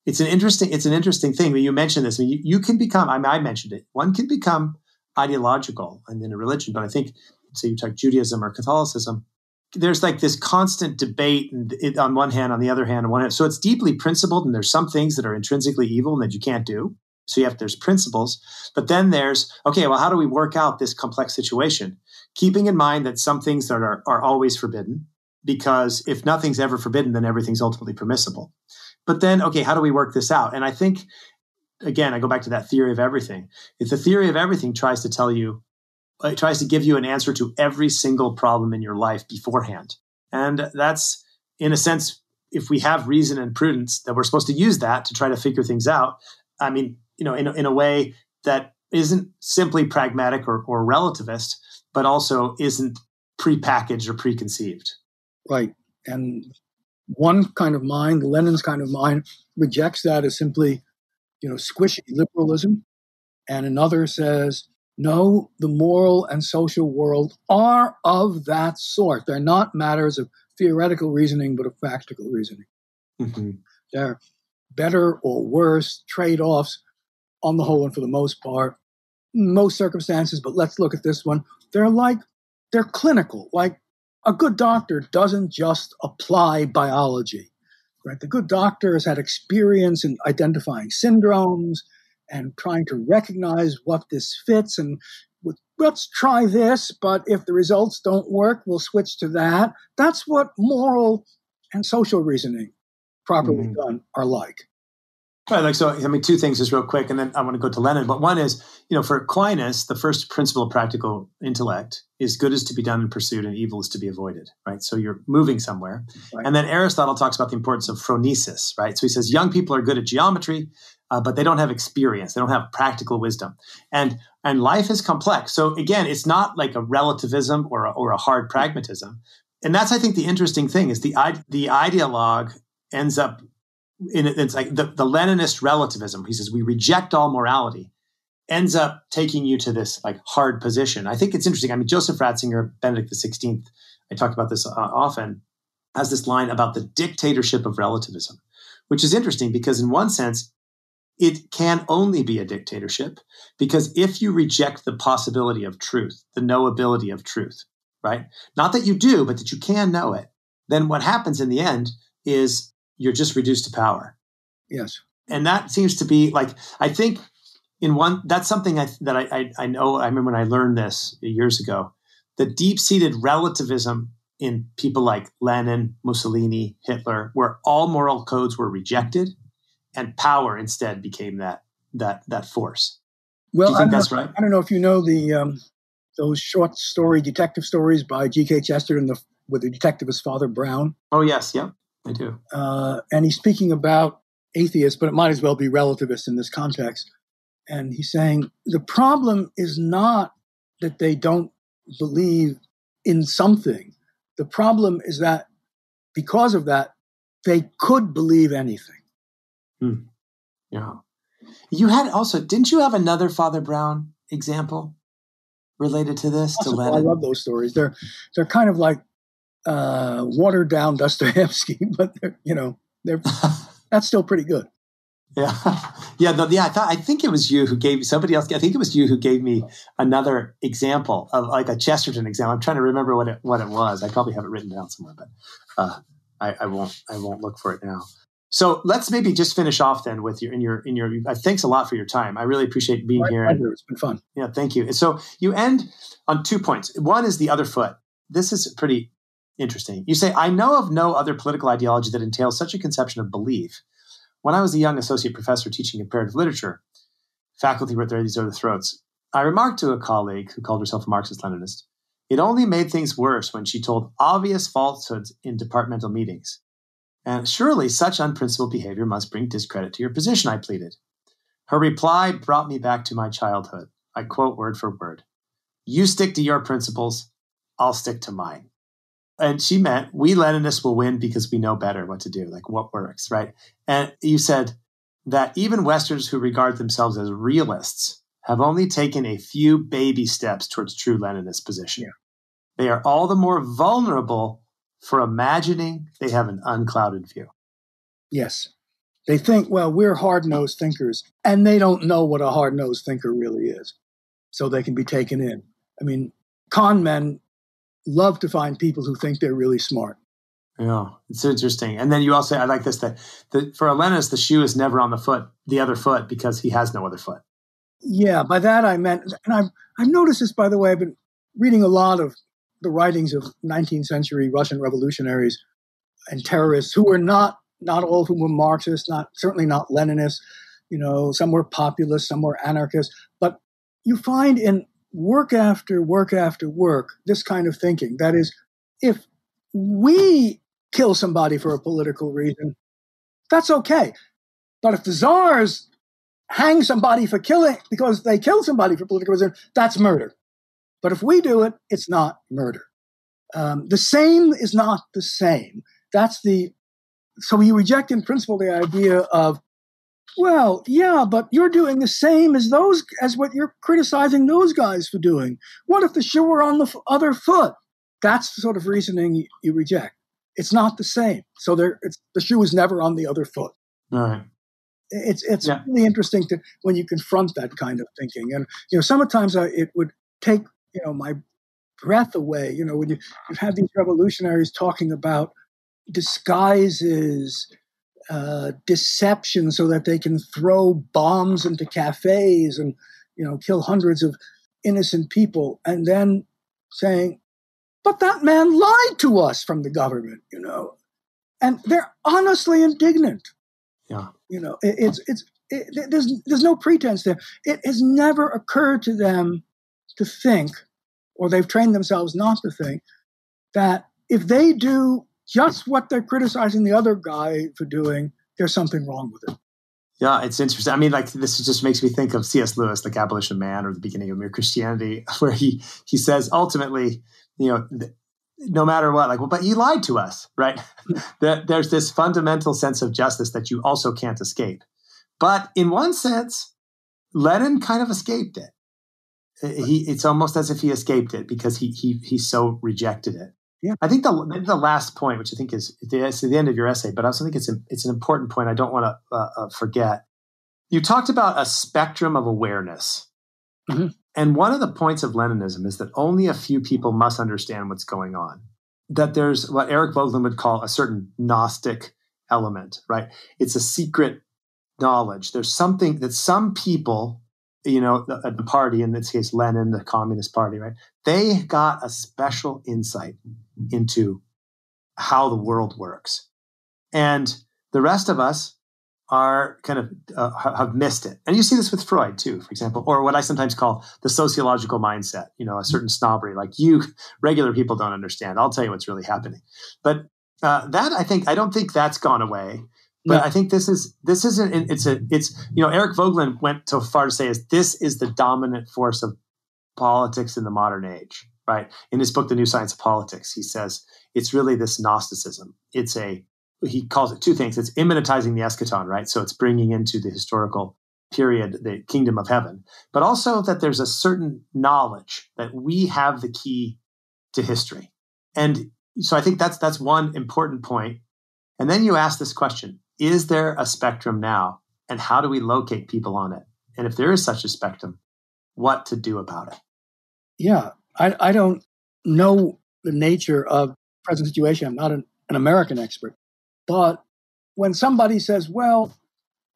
It's an interesting thing. When you mentioned this, you can become. I mentioned it. One can become ideological and in a religion, but I think, say you talk Judaism or Catholicism, there's like this constant debate on one hand, on the other hand, on one hand. So it's deeply principled, and there's some things that are intrinsically evil and that you can't do. So there's principles, but then there's, okay, well, how do we work out this complex situation? Keeping in mind that some things that are always forbidden, because if nothing's ever forbidden, then everything's ultimately permissible. But then, okay, how do we work this out? And I think, again, I go back to that theory of everything. If the theory of everything tries to give you an answer to every single problem in your life beforehand. And that's, in a sense, if we have reason and prudence, that we're supposed to use that to try to figure things out. In a way that isn't simply pragmatic or relativist, but also isn't prepackaged or preconceived. Right. And one kind of mind, Lenin's kind of mind, rejects that as simply, squishy liberalism. And another says, no, the moral and social world are of that sort. They're not matters of theoretical reasoning, but of practical reasoning. Mm-hmm. They're better or worse trade-offs on the whole and for the most part, most circumstances, but let's look at this one. They're clinical. Like a good doctor doesn't just apply biology, right? The good doctor has had experience in identifying syndromes and trying to recognize what this fits, and let's try this, but if the results don't work, we'll switch to that. That's what moral and social reasoning, properly done, are like. Right, like so. I mean, two things just real quick, and then I want to go to Lenin. But one is, for Aquinas, the first principle of practical intellect is good is to be done and pursued, and evil is to be avoided. Right, so you're moving somewhere. Right. And then Aristotle talks about the importance of phronesis. Right, so he says young people are good at geometry, but they don't have experience. They don't have practical wisdom, and life is complex. So again, it's not like a relativism or a hard pragmatism, and that's I think the interesting thing is the ideologue ends up. It's like the Leninist relativism. He says we reject all morality, ends up taking you to this like hard position. I think it's interesting. I mean, Joseph Ratzinger, Benedict XVI, I talk about this often, has this line about the dictatorship of relativism, which is interesting because in one sense, it can only be a dictatorship because if you reject the possibility of truth, the knowability of truth, right? Not that you do, but that you can know it, then what happens in the end is you're just reduced to power. Yes. And that seems to be like, I think that's something that I know. I remember when I learned this years ago, the deep-seated relativism in people like Lenin, Mussolini, Hitler, where all moral codes were rejected and power instead became that force. Well, do you think that's right? I don't know if you know those short story detective stories by G.K. Chesterton with the detective as Father Brown. Oh, yes. Yep. I do. And he's speaking about atheists, but it might as well be relativists in this context. And he's saying the problem is not that they don't believe in something. The problem is that because of that, they could believe anything. Yeah. You had also, didn't you have another Father Brown example related to this? To Lenin? I love those stories. They're kind of like watered down Dostoevsky, but they're that's still pretty good. Yeah, I think it was you who gave somebody else. I think it was you who gave me another example of like a Chesterton example. I'm trying to remember what it was. I probably have it written down somewhere, but I won't look for it now. So let's maybe just finish off then with your thanks a lot for your time. I really appreciate being here. It's been fun. Yeah, thank you. And so you end on 2 points. One is the other foot. This is pretty interesting. You say, I know of no other political ideology that entails such a conception of belief. When I was a young associate professor teaching comparative literature, faculty wrote these are the throats. I remarked to a colleague who called herself a Marxist-Leninist, it only made things worse when she told obvious falsehoods in departmental meetings. And surely such unprincipled behavior must bring discredit to your position, I pleaded. Her reply brought me back to my childhood. I quote word for word. You stick to your principles, I'll stick to mine. And she meant we Leninists will win because we know better what to do, like what works, right? And you said that even Westerners who regard themselves as realists have only taken a few baby steps towards true Leninist position. Yeah. They are all the more vulnerable for imagining they have an unclouded view. Yes. They think, well, we're hard-nosed thinkers, and they don't know what a hard-nosed thinker really is. So they can be taken in. I mean, con men love to find people who think they're really smart. Yeah, it's interesting. And then you also, I like this, that for a Leninist, the shoe is never on the other foot because he has no other foot. Yeah, by that I meant, and I've noticed this, by the way, I've been reading a lot of the writings of 19th century Russian revolutionaries and terrorists who were not all of whom were Marxists, certainly not Leninists. Some were populists, some were anarchists. But you find in work after work after work, this kind of thinking. That is, if we kill somebody for a political reason, that's okay. But if the czars hang somebody for killing because they killed somebody for political reason, that's murder. But if we do it, it's not murder. The same is not the same. So you reject in principle the idea of, well, yeah, but you're doing the same as what you're criticizing those guys for doing. What if the shoe were on the other foot? That's the sort of reasoning you reject. It's not the same. So the shoe is never on the other foot. All right. It's really interesting when you confront that kind of thinking. And sometimes it would take my breath away. When you have these revolutionaries talking about disguises, deception, so that they can throw bombs into cafes and kill hundreds of innocent people, and then saying, "But that man lied to us from the government," and they're honestly indignant. Yeah. There's no pretense there. It has never occurred to them to think, or they've trained themselves not to think, that if they do just what they're criticizing the other guy for doing, there's something wrong with it. Yeah, it's interesting. I mean, like, this just makes me think of C.S. Lewis, Like Abolition of Man, or The Beginning of Mere Christianity, where he says ultimately, no matter what, like, well, but you lied to us, right? That there's this fundamental sense of justice that you also can't escape. But in one sense, Lenin kind of escaped it. It's almost as if he escaped it because he so rejected it. Yeah. I think the last point, which I think is the end of your essay, but I also think it's an important point I don't want to forget. You talked about a spectrum of awareness. Mm-hmm. And one of the points of Leninism is that only a few people must understand what's going on. That there's what Eric Voegelin would call a certain Gnostic element, right? It's a secret knowledge. There's something that some people, at the party, in this case, Lenin, the Communist Party, right? They got a special insight into how the world works. And the rest of us are kind of have missed it. And you see this with Freud too, for example, or what I sometimes call the sociological mindset, a certain snobbery, like you regular people don't understand. I'll tell you what's really happening. But I don't think that's gone away. But I think it's Eric Voegelin went so far to say this is the dominant force of politics in the modern age, right? In his book, The New Science of Politics, he says it's really this Gnosticism. He calls it two things. It's immanentizing the eschaton, right? So it's bringing into the historical period the kingdom of heaven, but also that there's a certain knowledge that we have the key to history. And so I think that's one important point. And then you ask this question, is there a spectrum now? And how do we locate people on it? And if there is such a spectrum, what to do about it? Yeah, I don't know the nature of the present situation. I'm not an American expert. But when somebody says, well,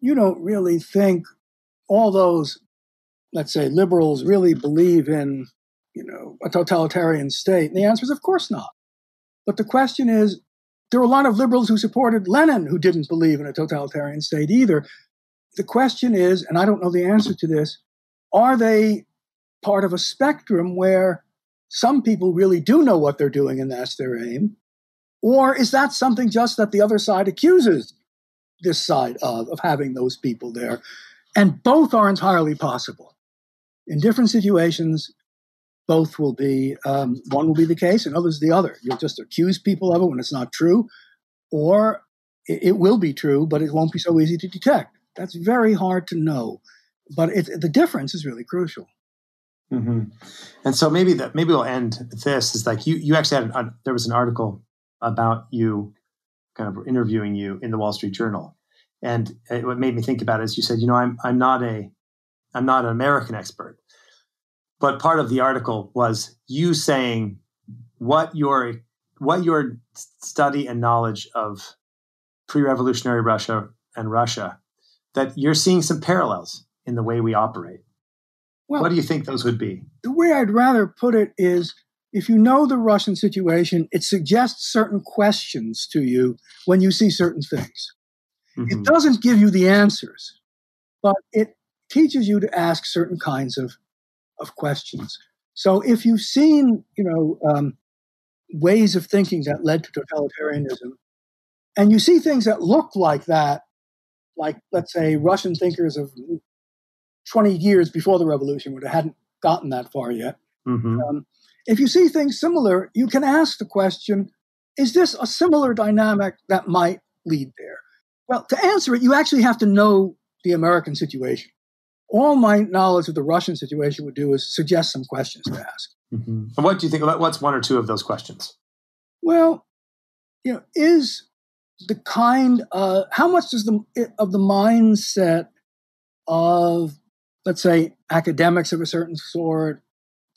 you don't really think all those, let's say, liberals really believe in, a totalitarian state, and the answer is, of course not. But the question is, there were a lot of liberals who supported Lenin who didn't believe in a totalitarian state either. The question is, and I don't know the answer to this, are they part of a spectrum where some people really do know what they're doing and that's their aim? Or is that something just that the other side accuses this side of having those people there? And both are entirely possible. In different situations, both will be, one will be the case and others the other. You'll just accuse people of it when it's not true, or it will be true, but it won't be so easy to detect. That's very hard to know. But the difference is really crucial. Mm-hmm. And so maybe we'll end with this. Is like you actually there was an article about you, kind of interviewing you in the Wall Street Journal, and what made me think about it is you said, I'm not an American expert, but part of the article was you saying what your study and knowledge of pre-revolutionary Russia and Russia, that you're seeing some parallels in the way we operate. Well, what do you think those would be? The way I'd rather put it is, if you know the Russian situation, it suggests certain questions to you when you see certain things. Mm-hmm. It doesn't give you the answers, but it teaches you to ask certain kinds of questions. So if you've seen, ways of thinking that led to totalitarianism, and you see things that look like that, like, let's say, Russian thinkers of 20 years before the revolution, where they hadn't gotten that far yet, mm-hmm. If you see things similar, you can ask the question, is this a similar dynamic that might lead there? Well, to answer it, you actually have to know the American situation. All my knowledge of the Russian situation would do is suggest some questions to ask. Mm-hmm. And what do you think about what's one or two of those questions? Well, is the kind of, how much does of the mindset of, let's say, academics of a certain sort,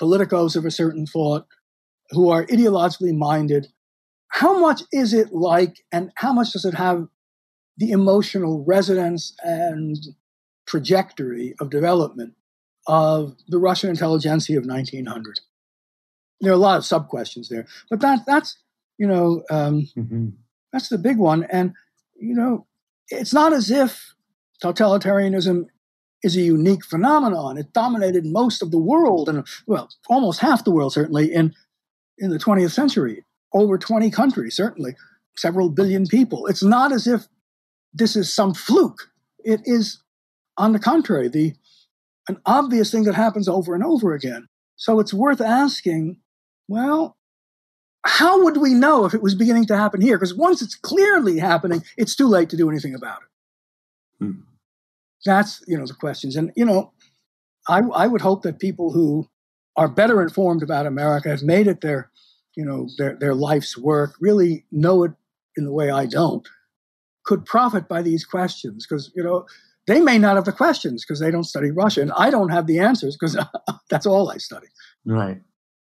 politicos of a certain thought, who are ideologically minded, how much is it like, and how much does it have the emotional resonance and trajectory of development of the Russian intelligentsia of 1900? There are a lot of sub-questions there, but that's mm-hmm. that's the big one. And, it's not as if totalitarianism is a unique phenomenon. It dominated most of the world, and well, almost half the world, certainly, in the 20th century. Over 20 countries, certainly, several billion people. It's not as if this is some fluke. It is, on the contrary, an obvious thing that happens over and over again. So it's worth asking, well, how would we know if it was beginning to happen here? Because once it's clearly happening, it's too late to do anything about it. Hmm. That's, the questions. And, I would hope that people who are better informed about America, have made it their life's work, really know it in the way I don't, could profit by these questions. Because, they may not have the questions because they don't study Russia. And I don't have the answers because that's all I study. Right.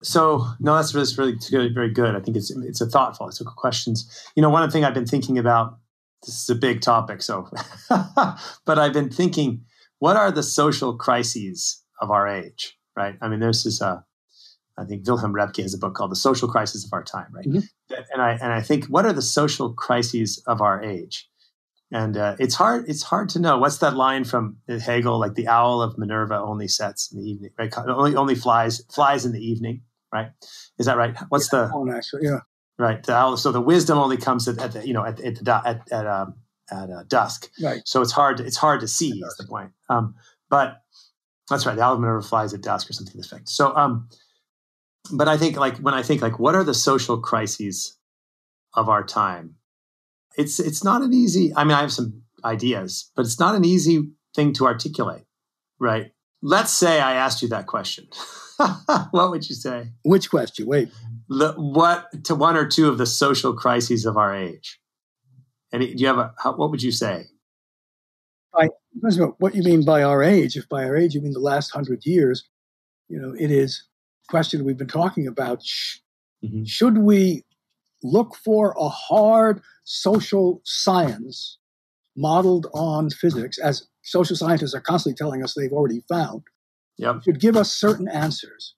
So, no, that's really good, very good. I think it's a thoughtful, it's a good questions. One thing I've been thinking about, this is a big topic, so, but I've been thinking, what are the social crises of our age, right? I mean, there's this, I think Wilhelm Röpke has a book called The Social Crisis of Our Time, right? Mm-hmm. And I think, what are the social crises of our age? And it's hard to know. What's that line from Hegel, like the owl of Minerva only sets in the evening, right? Only flies in the evening, right? Is that right? What's the actually, yeah. Right. The owl, so the wisdom only comes at dusk. Right. So it's hard to see is the point. But that's right. The owl of Minerva flies at dusk or something to this effect. So, but I think when I think what are the social crises of our time? It's not an easy. I mean, I have some ideas, but it's not an easy thing to articulate, right? Let's say I asked you that question. What would you say? Which question? Wait. What to one or two of the social crises of our age? And do you have what would you say? What you mean by our age? If by our age you mean the last 100 years, it is a question we've been talking about. Mm-hmm. Should we look for a hard social science modeled on physics, as social scientists are constantly telling us they've already found? Yep. Should give us certain answers.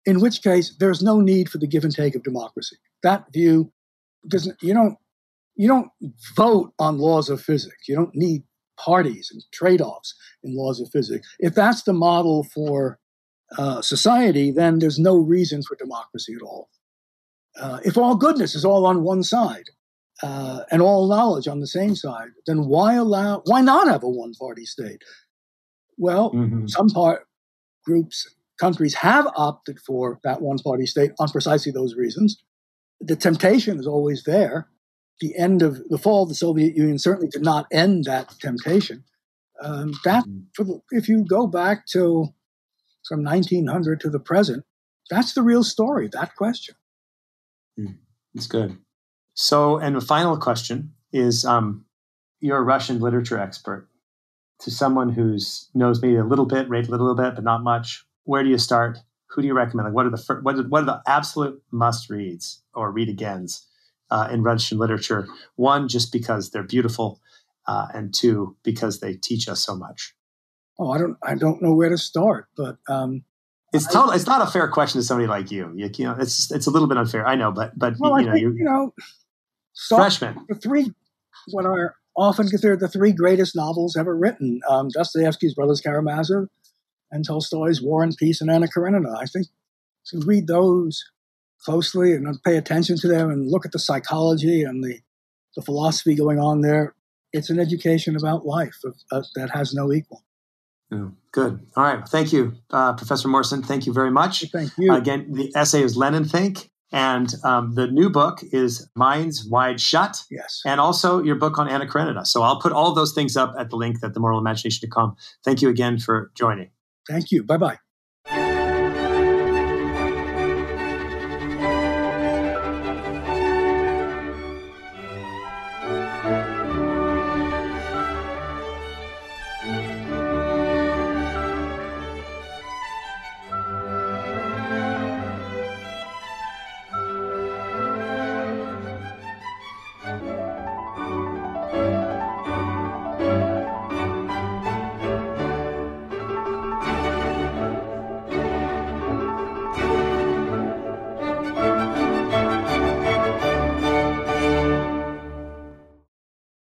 In which case, there's no need for the give and take of democracy. That view, because you don't vote on laws of physics. You don't need parties and trade-offs in laws of physics. If that's the model for society, then there's no reason for democracy at all. If all goodness is all on one side and all knowledge on the same side, then why not have a one-party state? Well, mm-hmm. Some countries have opted for that one-party state on precisely those reasons. The temptation is always there. The fall of the Soviet Union certainly did not end that temptation. If you go back from 1900 to the present, that's the real story, that question. That's good. So, and the final question is, you're a Russian literature expert. To someone who knows maybe a little bit, read a little bit, but not much, where do you start? Who do you recommend? What are the absolute must reads or read agains in Russian literature? One, just because they're beautiful, and two, because they teach us so much. Oh, I don't know where to start, but it's not a fair question to somebody like you. It's a little bit unfair. I know, but you're freshman. The three what are often considered the three greatest novels ever written: Dostoevsky's Brothers Karamazov, and Tolstoy's War and Peace and Anna Karenina. I think you should read those closely and pay attention to them and look at the psychology and the philosophy going on there. It's an education about life that has no equal. Good. All right. Thank you, Professor Morson. Thank you very much. Thank you. Again, the essay is Leninthink, and the new book is Minds Wide Shut. Yes. And also your book on Anna Karenina. So I'll put all those things up at the link at themoralimagination.com. Thank you again for joining. Thank you. Bye-bye.